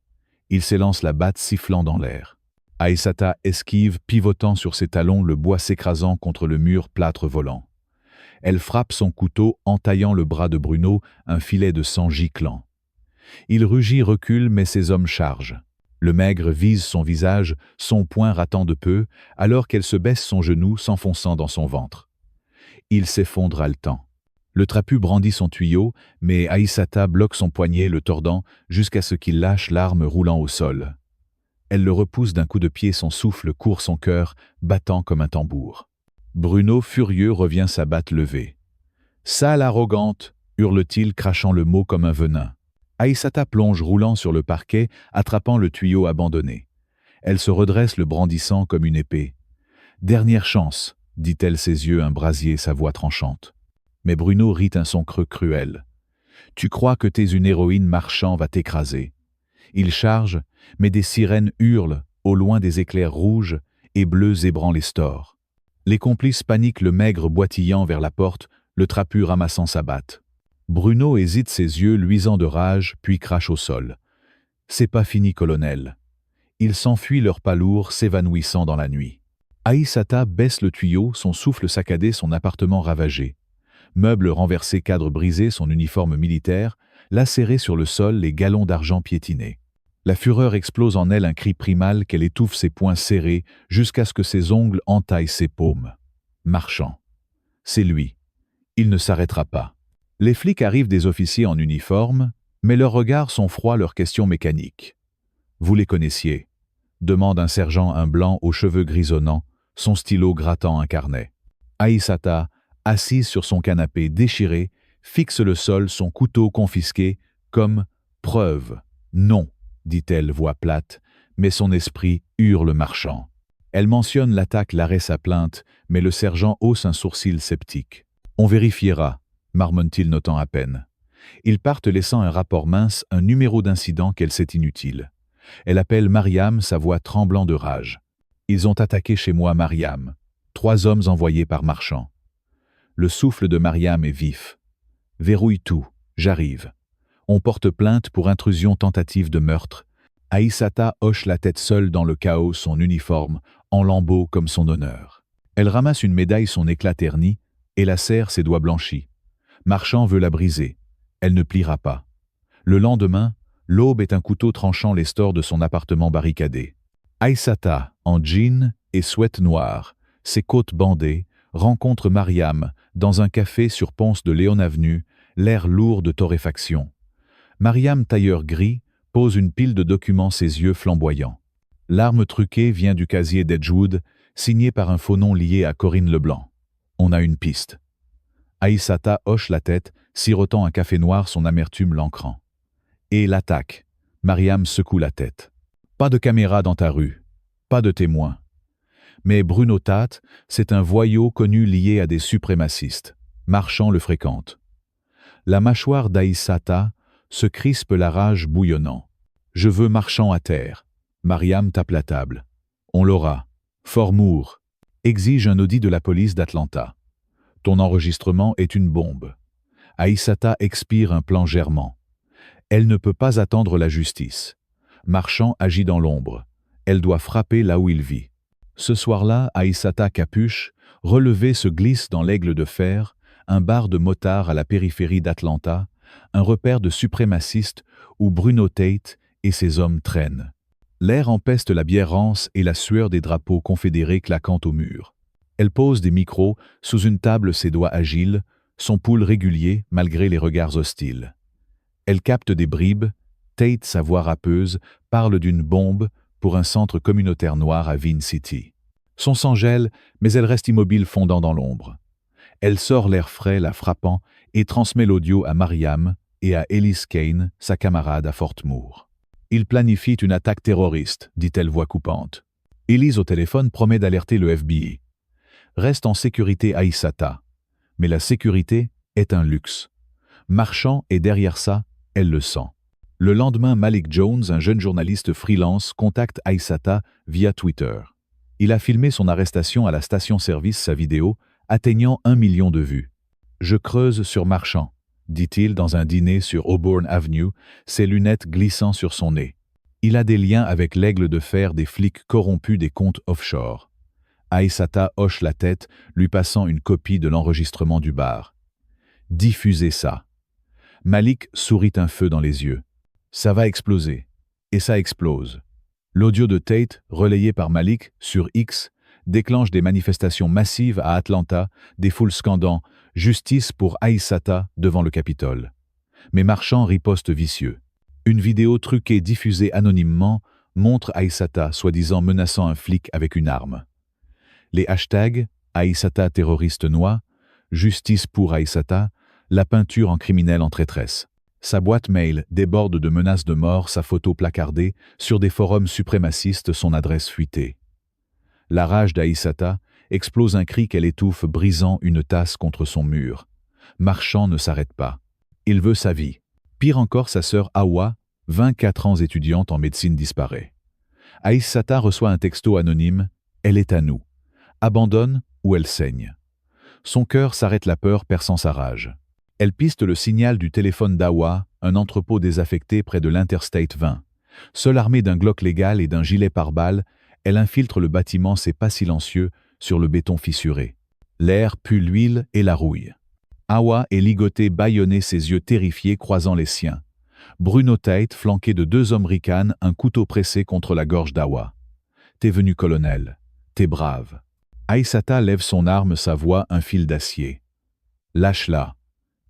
Il s'élance, la batte sifflant dans l'air. Aïssata esquive, pivotant sur ses talons, le bois s'écrasant contre le mur, plâtre volant. Elle frappe son couteau, entaillant le bras de Bruno, un filet de sang giclant. Il rugit, recule, mais ses hommes chargent. Le maigre vise son visage, son poing ratant de peu, alors qu'elle se baisse son genou, s'enfonçant dans son ventre. Il s'effondre haletant. Le trapu brandit son tuyau, mais Aïssata bloque son poignet, le tordant, jusqu'à ce qu'il lâche, l'arme roulant au sol. Elle le repousse d'un coup de pied, son souffle court, son cœur battant comme un tambour. Bruno, furieux, revient, sa batte levée. « Sale arrogante !» hurle-t-il, crachant le mot comme un venin. Aïssata plonge, roulant sur le parquet, attrapant le tuyau abandonné. Elle se redresse, le brandissant comme une épée. « Dernière chance !» dit-elle, ses yeux un brasier, sa voix tranchante. Mais Bruno rit un son creux cruel. « Tu crois que t'es une héroïne, Marchand va t'écraser. » Il charge, mais des sirènes hurlent, au loin des éclairs rouges et bleus ébranlent les stores. Les complices paniquent, le maigre boitillant vers la porte, le trapu ramassant sa batte. Bruno hésite, ses yeux luisants de rage, puis crache au sol. « C'est pas fini, colonel. » Il s'enfuit, leur pas lourd, s'évanouissant dans la nuit. Aïssata baisse le tuyau, son souffle saccadé, son appartement ravagé. Meubles renversés, cadres brisés, son uniforme militaire, lacéré sur le sol, les galons d'argent piétinés. La fureur explose en elle, un cri primal qu'elle étouffe, ses poings serrés, jusqu'à ce que ses ongles entaillent ses paumes. Marchand. C'est lui. Il ne s'arrêtera pas. Les flics arrivent, des officiers en uniforme, mais leurs regards sont froids, leurs questions mécaniques. « Vous les connaissiez ?» demande un sergent, un blanc aux cheveux grisonnants, son stylo grattant un carnet. Aïssata, assise sur son canapé déchiré, fixe le sol, son couteau confisqué, comme « preuve ». « Non », dit-elle, voix plate, mais son esprit hurle Marchand. Elle mentionne l'attaque, l'arrêt, sa plainte, mais le sergent hausse un sourcil sceptique. « On vérifiera », marmonne-t-il, notant à peine. Ils partent, laissant un rapport mince, un numéro d'incident qu'elle sait inutile. Elle appelle Mariam, sa voix tremblant de rage. « Ils ont attaqué chez moi, Mariam. 3 hommes envoyés par Marchand. » Le souffle de Mariam est vif. « Verrouille tout, j'arrive. » On porte plainte pour intrusion tentative de meurtre. Aïssata hoche la tête seule dans le chaos, son uniforme, en lambeaux comme son honneur. Elle ramasse une médaille, son éclat terni, et la serre, ses doigts blanchis. Marchand veut la briser. Elle ne pliera pas. Le lendemain, l'aube est un couteau tranchant les stores de son appartement barricadé. Aïssata, en jean et sweat noir, ses côtes bandées, rencontre Mariam dans un café sur Ponce de Léon Avenue, l'air lourd de torréfaction. Mariam, tailleur gris, pose une pile de documents, ses yeux flamboyants. L'arme truquée vient du casier d'Edgewood, signé par un faux nom lié à Corinne Leblanc. On a une piste. Aïssata hoche la tête, sirotant un café noir, son amertume l'ancrant. Et l'attaque. Mariam secoue la tête. Pas de caméra dans ta rue. Pas de témoins. Mais Bruno Tate, c'est un voyou connu lié à des suprémacistes. Marchand le fréquente. La mâchoire d'Aïssata se crispe, la rage bouillonnant. Je veux Marchand à terre. Mariam tape la table. On l'aura. Fort Moore exige un audit de la police d'Atlanta. Ton enregistrement est une bombe. Aïssata expire un plan germant. Elle ne peut pas attendre la justice. Marchand agit dans l'ombre. Elle doit frapper là où il vit. Ce soir-là, Aïssata capuche, relevée, se glisse dans l'Aigle de Fer, un bar de motards à la périphérie d'Atlanta, un repère de suprémacistes où Bruno Tate et ses hommes traînent. L'air empeste la bière rance et la sueur des drapeaux confédérés claquant au mur. Elle pose des micros sous une table, ses doigts agiles, son pouls régulier malgré les regards hostiles. Elle capte des bribes. Tate, sa voix râpeuse, parle d'une bombe pour un centre communautaire noir à Vine City. Son sang gèle, mais elle reste immobile, fondant dans l'ombre. Elle sort l'air frais, la frappant, et transmet l'audio à Mariam et à Elise Kane, sa camarade à Fort Moore. Il planifie une attaque terroriste, dit-elle voix coupante. Elise au téléphone promet d'alerter le FBI. Reste en sécurité Aïssata. Mais la sécurité est un luxe. Marchand est derrière ça, elle le sent. Le lendemain, Malik Jones, un jeune journaliste freelance, contacte Aïssata via Twitter. Il a filmé son arrestation à la station-service, sa vidéo, atteignant 1 million de vues. « Je creuse sur Marchand », dit-il dans un dîner sur Auburn Avenue, ses lunettes glissant sur son nez. Il a des liens avec l'Aigle de Fer, des flics corrompus, des comptes offshore. Aïssata hoche la tête, lui passant une copie de l'enregistrement du bar. « Diffusez ça. » Malik sourit, un feu dans les yeux. Ça va exploser. Et ça explose. L'audio de Tate, relayé par Malik sur X, déclenche des manifestations massives à Atlanta, des foules scandant « Justice pour Aïssata » devant le Capitole. Mais Marchand riposte vicieux. Une vidéo truquée diffusée anonymement montre Aïssata soi-disant menaçant un flic avec une arme. Les hashtags « Aïssata terroriste noie »,« Justice pour Aïssata », la peinture en criminel en traîtresse. Sa boîte mail déborde de menaces de mort, sa photo placardée, sur des forums suprémacistes, son adresse fuitée. La rage d'Aïssata explose un cri qu'elle étouffe, brisant une tasse contre son mur. Marchand ne s'arrête pas. Il veut sa vie. Pire encore, sa sœur Hawa, 24 ans étudiante en médecine, disparaît. Aïssata reçoit un texto anonyme « Elle est à nous. Abandonne ou elle saigne ». Son cœur s'arrête, la peur perçant sa rage. Elle piste le signal du téléphone d'Hawa, un entrepôt désaffecté près de l'Interstate 20. Seule armée d'un Glock légal et d'un gilet pare-balles, elle infiltre le bâtiment, ses pas silencieux, sur le béton fissuré. L'air pue l'huile et la rouille. Hawa est ligotée, bâillonnée, ses yeux terrifiés croisant les siens. Bruno Tate, flanqué de 2 hommes ricanes, un couteau pressé contre la gorge d'Hawa. « T'es venu, colonel. T'es brave. » Aïssata lève son arme, sa voix un fil d'acier. « Lâche-la. »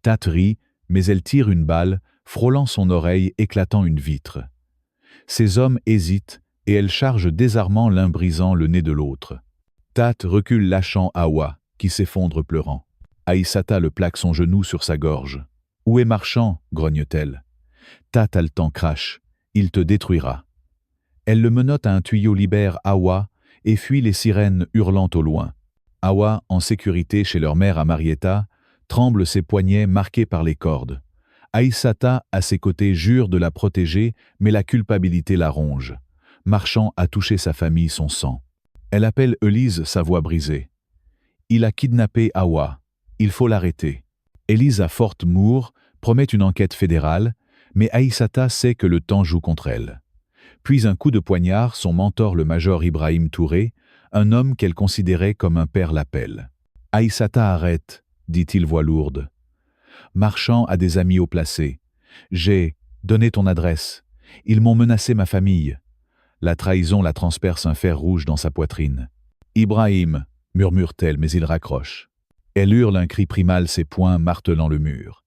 Tate rit, mais elle tire une balle, frôlant son oreille, éclatant une vitre. Ses hommes hésitent, et elle charge désarmant, l'un brisant le nez de l'autre. Tate recule, lâchant Hawa, qui s'effondre pleurant. Aïssata le plaque son genou sur sa gorge. « Où est Marchand ?» grogne-t-elle. Tate haletant crache. « Il te détruira. » Elle le menotte à un tuyau, libère Hawa et fuit, les sirènes hurlant au loin. Hawa, en sécurité chez leur mère à Marietta, tremble, ses poignets marqués par les cordes. Aïssata, à ses côtés, jure de la protéger, mais la culpabilité la ronge. Marchand a touché sa famille, son sang. Elle appelle Elise, sa voix brisée. Il a kidnappé Hawa. Il faut l'arrêter. Elise à Fort Moore promet une enquête fédérale, Mais Aïssata sait que le temps joue contre elle. Puis un coup de poignard, son mentor le major Ibrahim Touré, un homme qu'elle considérait comme un père l'appelle. « Aïssata, arrête », dit-il voix lourde. « Marchand a des amis haut placés. J'ai donné ton adresse. Ils m'ont menacé ma famille. » La trahison la transperce un fer rouge dans sa poitrine. « Ibrahim », murmure-t-elle, mais il raccroche. Elle hurle un cri primal, ses poings martelant le mur.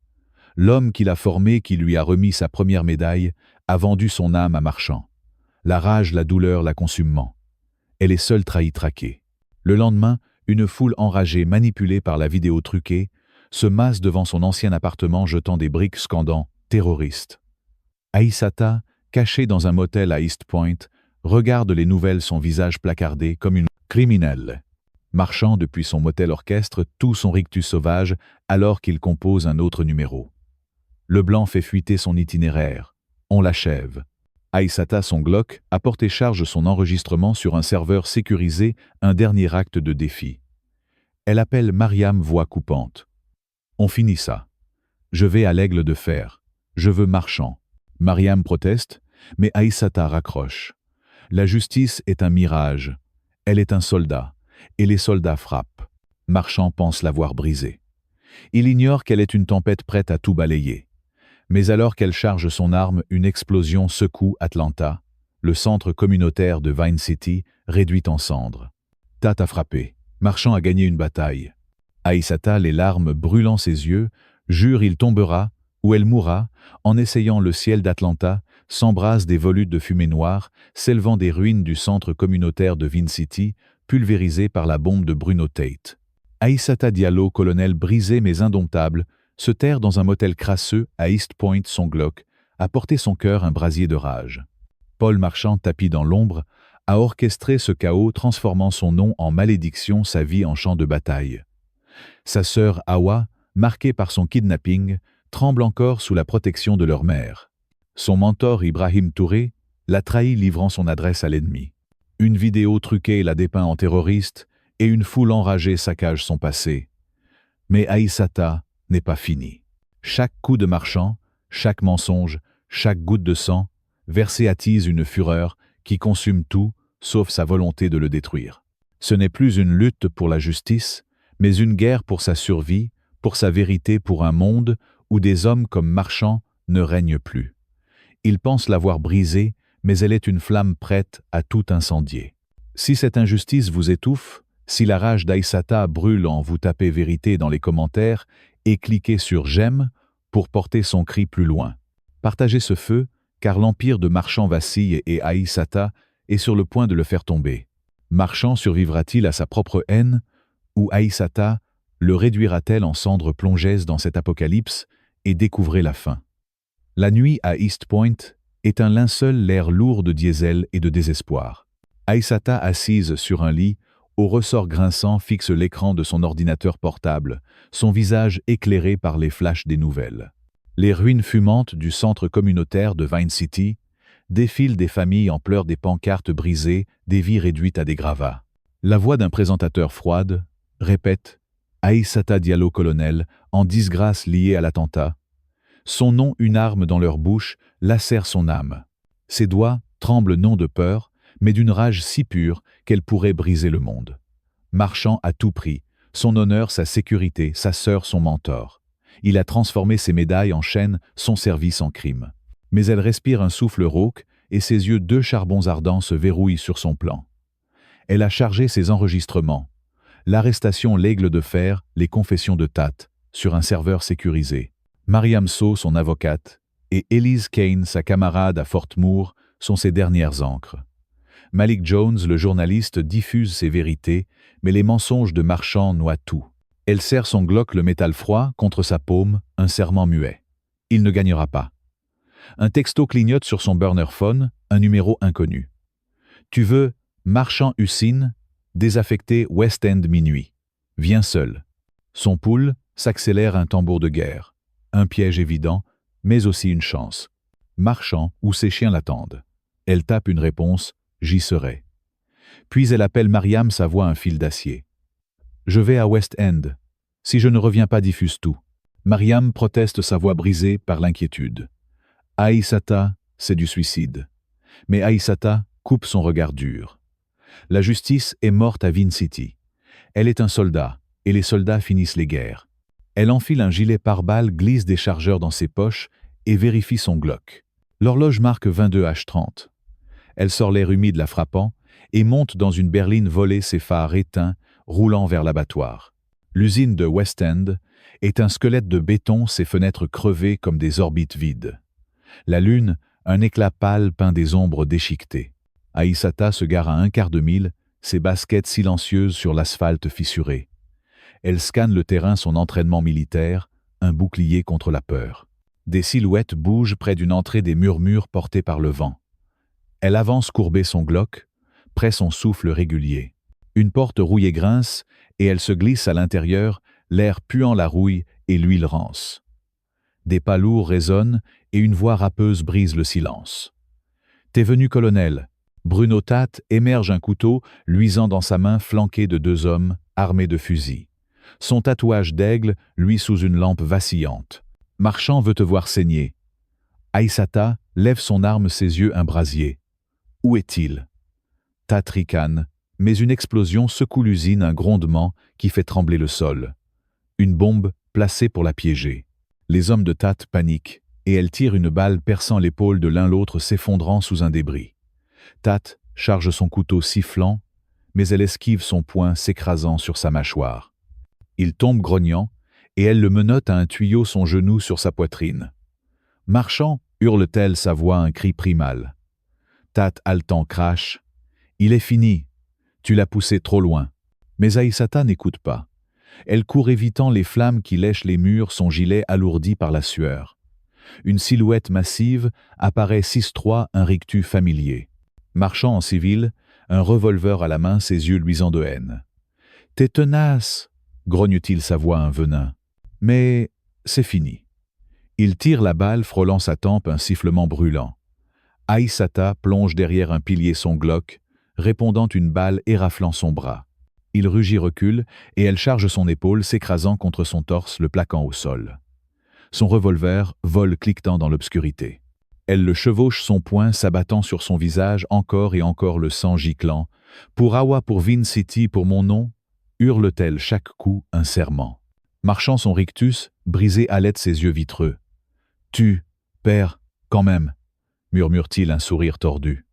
L'homme qui l'a formée, qui lui a remis sa première médaille, a vendu son âme à Marchand. La rage, la douleur la consumant. Elle est seule trahie, traquée. Le lendemain, une foule enragée, manipulée par la vidéo truquée, se masse devant son ancien appartement jetant des briques scandant « terroriste ». Aïssata, cachée dans un motel à East Point, regarde les nouvelles, son visage placardé comme une criminelle. Marchand depuis son motel orchestre tout son rictus sauvage alors qu'il compose un autre numéro. Leblanc fait fuiter son itinéraire. On l'achève. Aïssata, son Glock, apporte et charge son enregistrement sur un serveur sécurisé, un dernier acte de défi. Elle appelle Mariam, voix coupante. On finit ça. Je vais à l'Aigle de Fer. Je veux Marchand. Mariam proteste, mais Aïssata raccroche. La justice est un mirage. Elle est un soldat, et les soldats frappent. Marchand pense l'avoir brisée. Il ignore qu'elle est une tempête prête à tout balayer. Mais alors qu'elle charge son arme, une explosion secoue Atlanta, le centre communautaire de Vine City, réduit en cendres. Tate a frappé. Marchand a gagné une bataille. Aïssata, les larmes brûlant ses yeux, jure il tombera, ou elle mourra, en essayant le ciel d'Atlanta, s'embrasse des volutes de fumée noire, s'élevant des ruines du centre communautaire de Vine City, pulvérisé par la bombe de Bruno Tate. Aïssata Diallo, colonel brisé mais indomptable, se terre dans un motel crasseux à East Point, son Glock, a porté son cœur un brasier de rage. Paul Marchand, tapi dans l'ombre, a orchestré ce chaos, transformant son nom en malédiction, sa vie en champ de bataille. Sa sœur Hawa, marquée par son kidnapping, tremble encore sous la protection de leur mère. Son mentor Ibrahim Touré l'a trahi, livrant son adresse à l'ennemi. Une vidéo truquée la dépeint en terroriste et une foule enragée saccage son passé. Mais Aïssata n'est pas finie. Chaque coup de Marchand, chaque mensonge, chaque goutte de sang, versée attise une fureur qui consume tout, sauf sa volonté de le détruire. Ce n'est plus une lutte pour la justice, mais une guerre pour sa survie, pour sa vérité, pour un monde où des hommes comme Marchand ne règnent plus. Il pense l'avoir brisée, mais elle est une flamme prête à tout incendier. Si cette injustice vous étouffe, si la rage d'Aïssata brûle en vous tapez vérité dans les commentaires et cliquez sur j'aime pour porter son cri plus loin. Partagez ce feu, car l'empire de Marchand vacille et Aïssata est sur le point de le faire tomber. Marchand survivra-t-il à sa propre haine, ou Aïssata le réduira-t-elle en cendres plongeuses dans cet apocalypse et découvrez la fin. La nuit à East Point est un linceul l'air lourd de diesel et de désespoir. Aïssata, assise sur un lit, au ressort grinçant, fixe l'écran de son ordinateur portable, son visage éclairé par les flashs des nouvelles. Les ruines fumantes du centre communautaire de Vine City défilent des familles en pleurs, des pancartes brisées, des vies réduites à des gravats. La voix d'un présentateur froide répète « Aïssata Diallo, colonel, en disgrâce liée à l'attentat ». Son nom, une arme dans leur bouche, lacère son âme. Ses doigts tremblent non de peur, mais d'une rage si pure qu'elle pourrait briser le monde. Marchand à tout prix, son honneur, sa sécurité, sa sœur, son mentor. Il a transformé ses médailles en chaînes, son service en crime. Mais elle respire un souffle rauque et ses yeux, deux charbons ardents, se verrouillent sur son plan. Elle a chargé ses enregistrements. L'arrestation, l'Aigle de Fer, les confessions de Tate, sur un serveur sécurisé. Mariam Sow, son avocate, et Elise Kane, sa camarade à Fort Moore, sont ses dernières ancres. Malik Jones, le journaliste, diffuse ses vérités, mais les mensonges de Marchand noient tout. Elle serre son Glock, le métal froid, contre sa paume, un serment muet. Il ne gagnera pas. Un texto clignote sur son burner phone, un numéro inconnu. Tu veux Marchand Hussine, désaffecté West End minuit. Viens seul. Son pouls s'accélère un tambour de guerre. Un piège évident, mais aussi une chance. Marchand ou ses chiens l'attendent. Elle tape une réponse, j'y serai. Puis elle appelle Mariam, sa voix un fil d'acier. Je vais à West End. Si je ne reviens pas, diffuse tout. Mariam proteste, sa voix brisée par l'inquiétude. Aïssata, c'est du suicide. Mais Aïssata coupe son regard dur. La justice est morte à Vin City. Elle est un soldat, et les soldats finissent les guerres. Elle enfile un gilet pare-balles, glisse des chargeurs dans ses poches et vérifie son Glock. L'horloge marque 22h30. Elle sort l'air humide la frappant et monte dans une berline volée, ses phares éteints, roulant vers l'abattoir. L'usine de West End est un squelette de béton, ses fenêtres crevées comme des orbites vides. La lune, un éclat pâle peint des ombres déchiquetées. Aïssata se gare à un quart de mille, ses baskets silencieuses sur l'asphalte fissuré. Elle scanne le terrain, son entraînement militaire, un bouclier contre la peur. Des silhouettes bougent près d'une entrée, des murmures portés par le vent. Elle avance courbée son Glock, près son souffle régulier. Une porte rouillée grince et elle se glisse à l'intérieur, l'air puant la rouille et l'huile rance. Des pas lourds résonnent et une voix râpeuse brise le silence. « T'es venu, colonel !» Bruno Tate émerge, un couteau luisant dans sa main, flanqué de 2 hommes armés de fusils. Son tatouage d'aigle luit sous une lampe vacillante. « Marchand veut te voir saigner. » Aïssata lève son arme, ses yeux un brasier. « Où est-il » Tate ricane, mais une explosion secoue l'usine, un grondement qui fait trembler le sol. Une bombe placée pour la piéger. Les hommes de Tate paniquent, et elle tire une balle perçant l'épaule de l'un, l'autre s'effondrant sous un débris. Tate charge son couteau sifflant, mais elle esquive son poing s'écrasant sur sa mâchoire. Il tombe grognant, et elle le menotte à un tuyau, son genou sur sa poitrine. « Marchand !» hurle-t-elle, sa voix un cri primal. Tate haletant crache. « Il est fini. Tu l'as poussé trop loin. » Mais Aïssata n'écoute pas. Elle court évitant les flammes qui lèchent les murs, son gilet alourdi par la sueur. Une silhouette massive apparaît 6-3, un rictus familier. Marchand en civil, un revolver à la main, ses yeux luisants de haine. « T'es tenace !» grogne-t-il, sa voix un venin. Mais c'est fini. Il tire la balle, frôlant sa tempe, un sifflement brûlant. Aïssata plonge derrière un pilier, son Glock, répondant une balle éraflant son bras. Il rugit, recule, et elle charge son épaule, s'écrasant contre son torse, le plaquant au sol. Son revolver vole cliquetant dans l'obscurité. Elle le chevauche, son poing s'abattant sur son visage, encore et encore le sang giclant. « Pour Awa, pour Vin City, pour mon nom !» hurle-t-elle chaque coup un serment. Marchant son rictus, brisé halète ses yeux vitreux. « Tu, père, quand même !» murmure-t-il, un sourire tordu.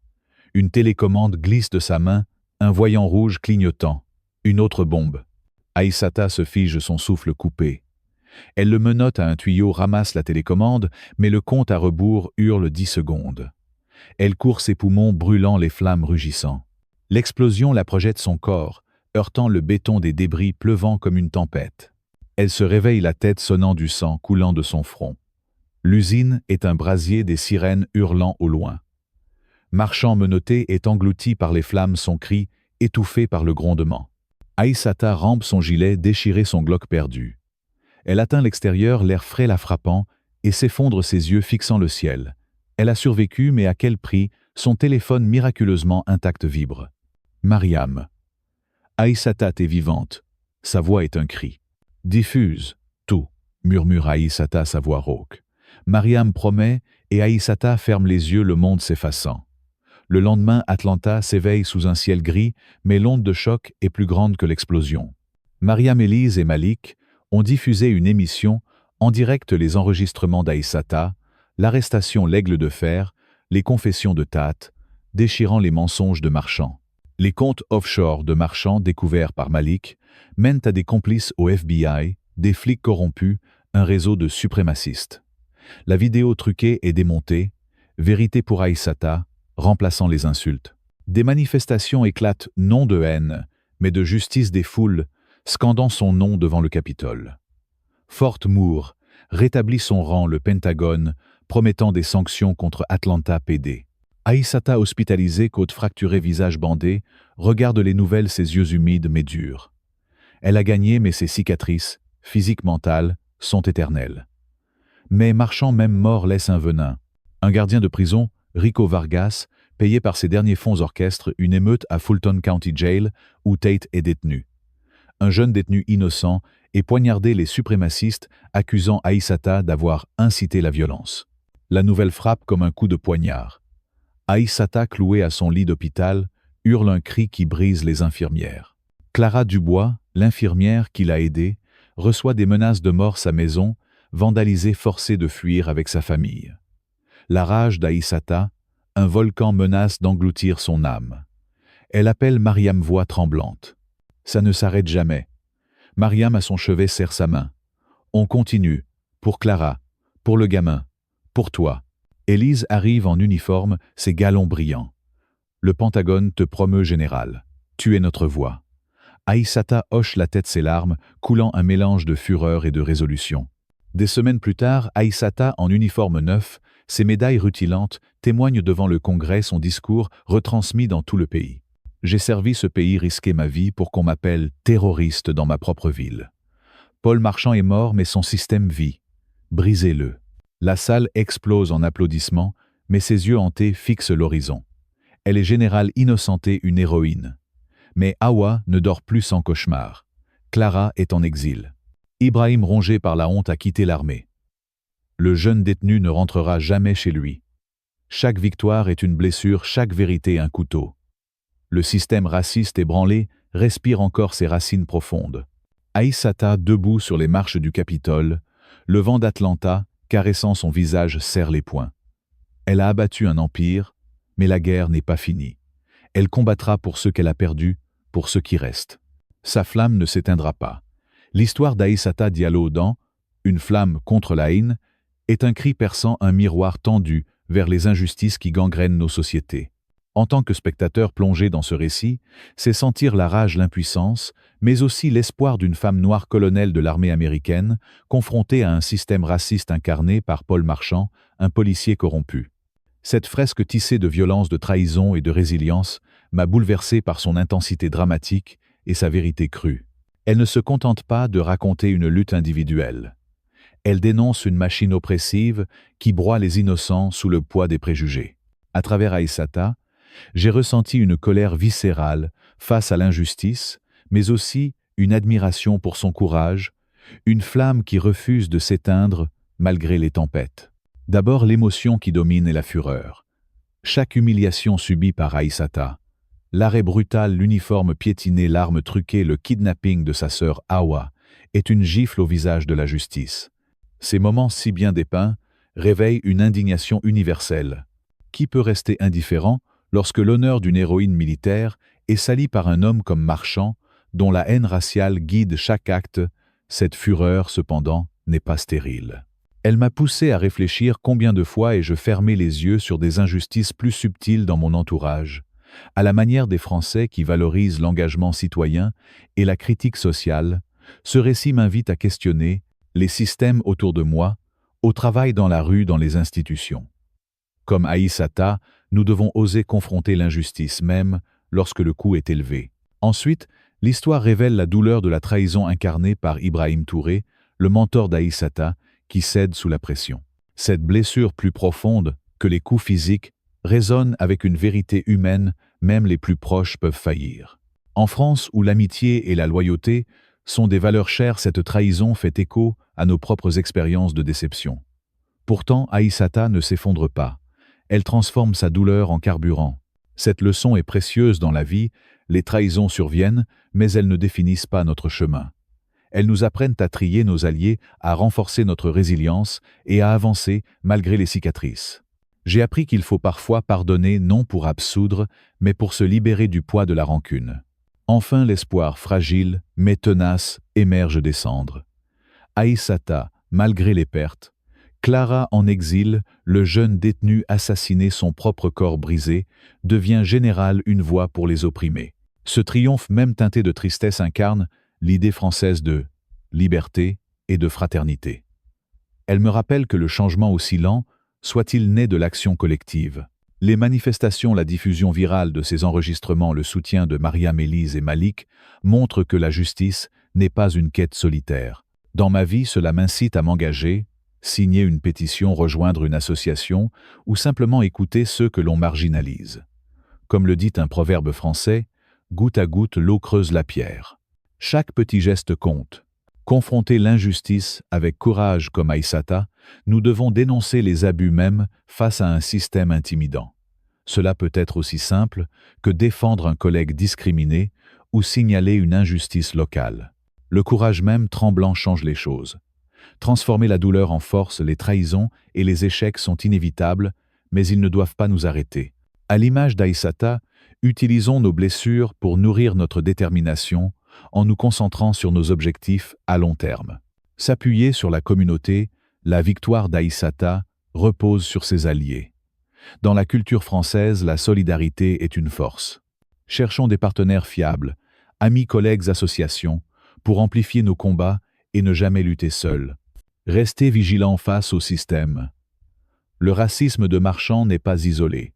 Une télécommande glisse de sa main, un voyant rouge clignotant. Une autre bombe. Aïssata se fige, son souffle coupé. Elle le menotte à un tuyau, ramasse la télécommande, mais le compte à rebours hurle 10 secondes. Elle court, ses poumons brûlant, les flammes rugissant. L'explosion la projette son corps, heurtant le béton, des débris pleuvant comme une tempête. Elle se réveille, la tête sonnant, du sang coulant de son front. L'usine est un brasier, des sirènes hurlant au loin. Marchand menotté est englouti par les flammes, son cri étouffé par le grondement. Aïssata rampe son gilet, déchiré, son Glock perdu. Elle atteint l'extérieur, l'air frais la frappant, et s'effondre, ses yeux fixant le ciel. Elle a survécu, mais à quel prix? Son téléphone miraculeusement intact vibre. Mariam. Aïssata est vivante. Sa voix est un cri. Diffuse, tout, murmure Aïssata, sa voix rauque. Mariam promet, et Aïssata ferme les yeux, le monde s'effaçant. Le lendemain, Atlanta s'éveille sous un ciel gris, mais l'onde de choc est plus grande que l'explosion. Mariam, Élise et Malik ont diffusé une émission, en direct, les enregistrements d'Aïssata, l'arrestation l'aigle de fer, les confessions de Tate, déchirant les mensonges de Marchand. Les comptes offshore de Marchand découverts par Malik mènent à des complices au FBI, des flics corrompus, un réseau de suprémacistes. La vidéo truquée est démontée, vérité pour Aïssata, remplaçant les insultes. Des manifestations éclatent, non de haine, mais de justice, des foules, scandant son nom devant le Capitole. Fort Moore rétablit son rang, le Pentagone, promettant des sanctions contre Atlanta PD. Aïssata, hospitalisée, côte fracturée, visage bandé, regarde les nouvelles, ses yeux humides mais durs. Elle a gagné, mais ses cicatrices, physiques, mentales, sont éternelles. Mais Marchand, même mort, laisse un venin. Un gardien de prison, Rico Vargas, payé par ses derniers fonds, orchestre une émeute à Fulton County Jail, où Tate est détenu. Un jeune détenu innocent est poignardé, les suprémacistes accusant Aïssata d'avoir incité la violence. La nouvelle frappe comme un coup de poignard. Aïssata, clouée à son lit d'hôpital, hurle un cri qui brise les infirmières. Clara Dubois, l'infirmière qui l'a aidée, reçoit des menaces de mort sa maison, vandalisée, forcée de fuir avec sa famille. La rage d'Aïssata, un volcan menace d'engloutir son âme. Elle appelle Mariam, voix tremblante. Ça ne s'arrête jamais. Mariam à son chevet serre sa main. On continue. Pour Clara. Pour le gamin. Pour toi. Élise arrive en uniforme, ses galons brillants. Le Pentagone te promeut général. Tu es notre voix. Aïssata hoche la tête, ses larmes, coulant un mélange de fureur et de résolution. Des semaines plus tard, Aïssata, en uniforme neuf, ses médailles rutilantes, témoigne devant le Congrès son discours retransmis dans tout le pays. J'ai servi ce pays, risqué ma vie pour qu'on m'appelle terroriste dans ma propre ville. Paul Marchand est mort, mais son système vit. Brisez-le. La salle explose en applaudissements, mais ses yeux hantés fixent l'horizon. Elle est générale innocentée, une héroïne. Mais Awa ne dort plus sans cauchemar. Clara est en exil. Ibrahim, rongé par la honte, a quitté l'armée. Le jeune détenu ne rentrera jamais chez lui. Chaque victoire est une blessure, chaque vérité un couteau. Le système raciste ébranlé respire encore ses racines profondes. Aïssata, debout sur les marches du Capitole, le vent d'Atlanta, caressant son visage, serre les poings. Elle a abattu un empire, mais la guerre n'est pas finie. Elle combattra pour ceux qu'elle a perdus, pour ceux qui restent. Sa flamme ne s'éteindra pas. L'histoire d'Aïssata Diallo dans « Une flamme contre la haine » est un cri perçant, un miroir tendu vers les injustices qui gangrènent nos sociétés. En tant que spectateur plongé dans ce récit, c'est sentir la rage, l'impuissance, mais aussi l'espoir d'une femme noire colonel de l'armée américaine, confrontée à un système raciste incarné par Paul Marchand, un policier corrompu. Cette fresque tissée de violence, de trahison et de résilience m'a bouleversé par son intensité dramatique et sa vérité crue. Elle ne se contente pas de raconter une lutte individuelle. Elle dénonce une machine oppressive qui broie les innocents sous le poids des préjugés. À travers Aïssata, j'ai ressenti une colère viscérale face à l'injustice, mais aussi une admiration pour son courage, une flamme qui refuse de s'éteindre malgré les tempêtes. D'abord, l'émotion qui domine est la fureur. Chaque humiliation subie par Aïssata, l'arrêt brutal, l'uniforme piétiné, l'arme truquée, le kidnapping de sa sœur Awa, est une gifle au visage de la justice. Ces moments si bien dépeints réveillent une indignation universelle. Qui peut rester indifférent lorsque l'honneur d'une héroïne militaire est sali par un homme comme Marchand, dont la haine raciale guide chaque acte? Cette fureur, cependant, n'est pas stérile. Elle m'a poussé à réfléchir combien de fois ai-je fermé les yeux sur des injustices plus subtiles dans mon entourage, à la manière des Français qui valorisent l'engagement citoyen et la critique sociale. Ce récit m'invite à questionner les systèmes autour de moi, au travail, dans la rue, dans les institutions. Comme Aïssata, nous devons oser confronter l'injustice même lorsque le coût est élevé. Ensuite, l'histoire révèle la douleur de la trahison incarnée par Ibrahim Touré, le mentor d'Aïssata, qui cède sous la pression. Cette blessure plus profonde que les coups physiques résonne avec une vérité humaine, même les plus proches peuvent faillir. En France, où l'amitié et la loyauté sont des valeurs chères, cette trahison fait écho à nos propres expériences de déception. Pourtant, Aïssata ne s'effondre pas. Elle transforme sa douleur en carburant. Cette leçon est précieuse dans la vie, les trahisons surviennent, mais elles ne définissent pas notre chemin. Elles nous apprennent à trier nos alliés, à renforcer notre résilience et à avancer malgré les cicatrices. J'ai appris qu'il faut parfois pardonner non pour absoudre, mais pour se libérer du poids de la rancune. Enfin, l'espoir fragile, mais tenace, émerge des cendres. Aïssata, malgré les pertes, Clara en exil, le jeune détenu assassiné, son propre corps brisé, devient général, une voix pour les opprimés. Ce triomphe, même teinté de tristesse, incarne l'idée française de liberté et de fraternité. Elle me rappelle que le changement, aussi lent soit-il, né de l'action collective. Les manifestations, la diffusion virale de ces enregistrements, le soutien de Mariam, Élise et Malik montrent que la justice n'est pas une quête solitaire. Dans ma vie, cela m'incite à m'engager, signer une pétition, rejoindre une association ou simplement écouter ceux que l'on marginalise. Comme le dit un proverbe français, goutte à goutte, l'eau creuse la pierre. Chaque petit geste compte. Confronter l'injustice avec courage comme Aïssata, nous devons dénoncer les abus même face à un système intimidant. Cela peut être aussi simple que défendre un collègue discriminé ou signaler une injustice locale. Le courage même tremblant change les choses. Transformer la douleur en force, les trahisons et les échecs sont inévitables, mais ils ne doivent pas nous arrêter. À l'image d'Aïssata, utilisons nos blessures pour nourrir notre détermination en nous concentrant sur nos objectifs à long terme. S'appuyer sur la communauté, la victoire d'Aïssata repose sur ses alliés. Dans la culture française, la solidarité est une force. Cherchons des partenaires fiables, amis, collègues, associations, pour amplifier nos combats et ne jamais lutter seuls. Restez vigilants face au système. Le racisme de marchand n'est pas isolé.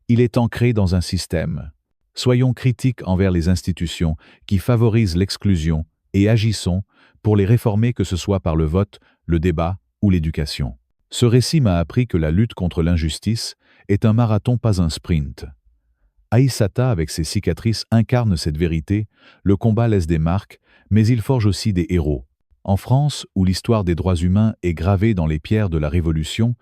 Il est ancré dans un système. Soyons critiques envers les institutions qui favorisent l'exclusion et agissons pour les réformer, que ce soit par le vote, le débat ou l'éducation. Ce récit m'a appris que la lutte contre l'injustice est un marathon, pas un sprint. Aïssata, avec ses cicatrices, incarne cette vérité. Le combat laisse des marques, mais il forge aussi des héros. En France, où l'histoire des droits humains est gravée dans les pierres de la Révolution,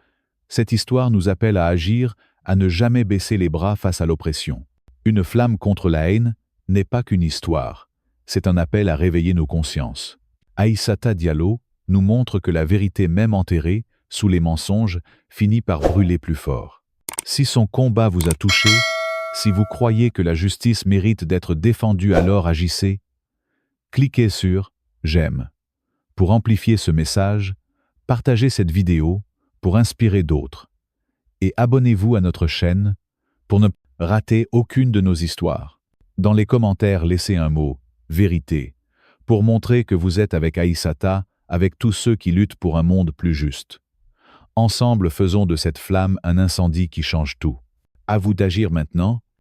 cette histoire nous appelle à agir, à ne jamais baisser les bras face à l'oppression. Une flamme contre la haine n'est pas qu'une histoire, c'est un appel à réveiller nos consciences. Aïssata Diallo nous montre que la vérité, même enterrée sous les mensonges, finit par brûler plus fort. Si son combat vous a touché, si vous croyez que la justice mérite d'être défendue, alors agissez. Cliquez sur « J'aime » pour amplifier ce message, partagez cette vidéo pour inspirer d'autres. Et abonnez-vous à notre chaîne pour ne rater aucune de nos histoires. Dans les commentaires, laissez un mot « vérité » pour montrer que vous êtes avec Aïssata, avec tous ceux qui luttent pour un monde plus juste. Ensemble, faisons de cette flamme un incendie qui change tout. À vous d'agir maintenant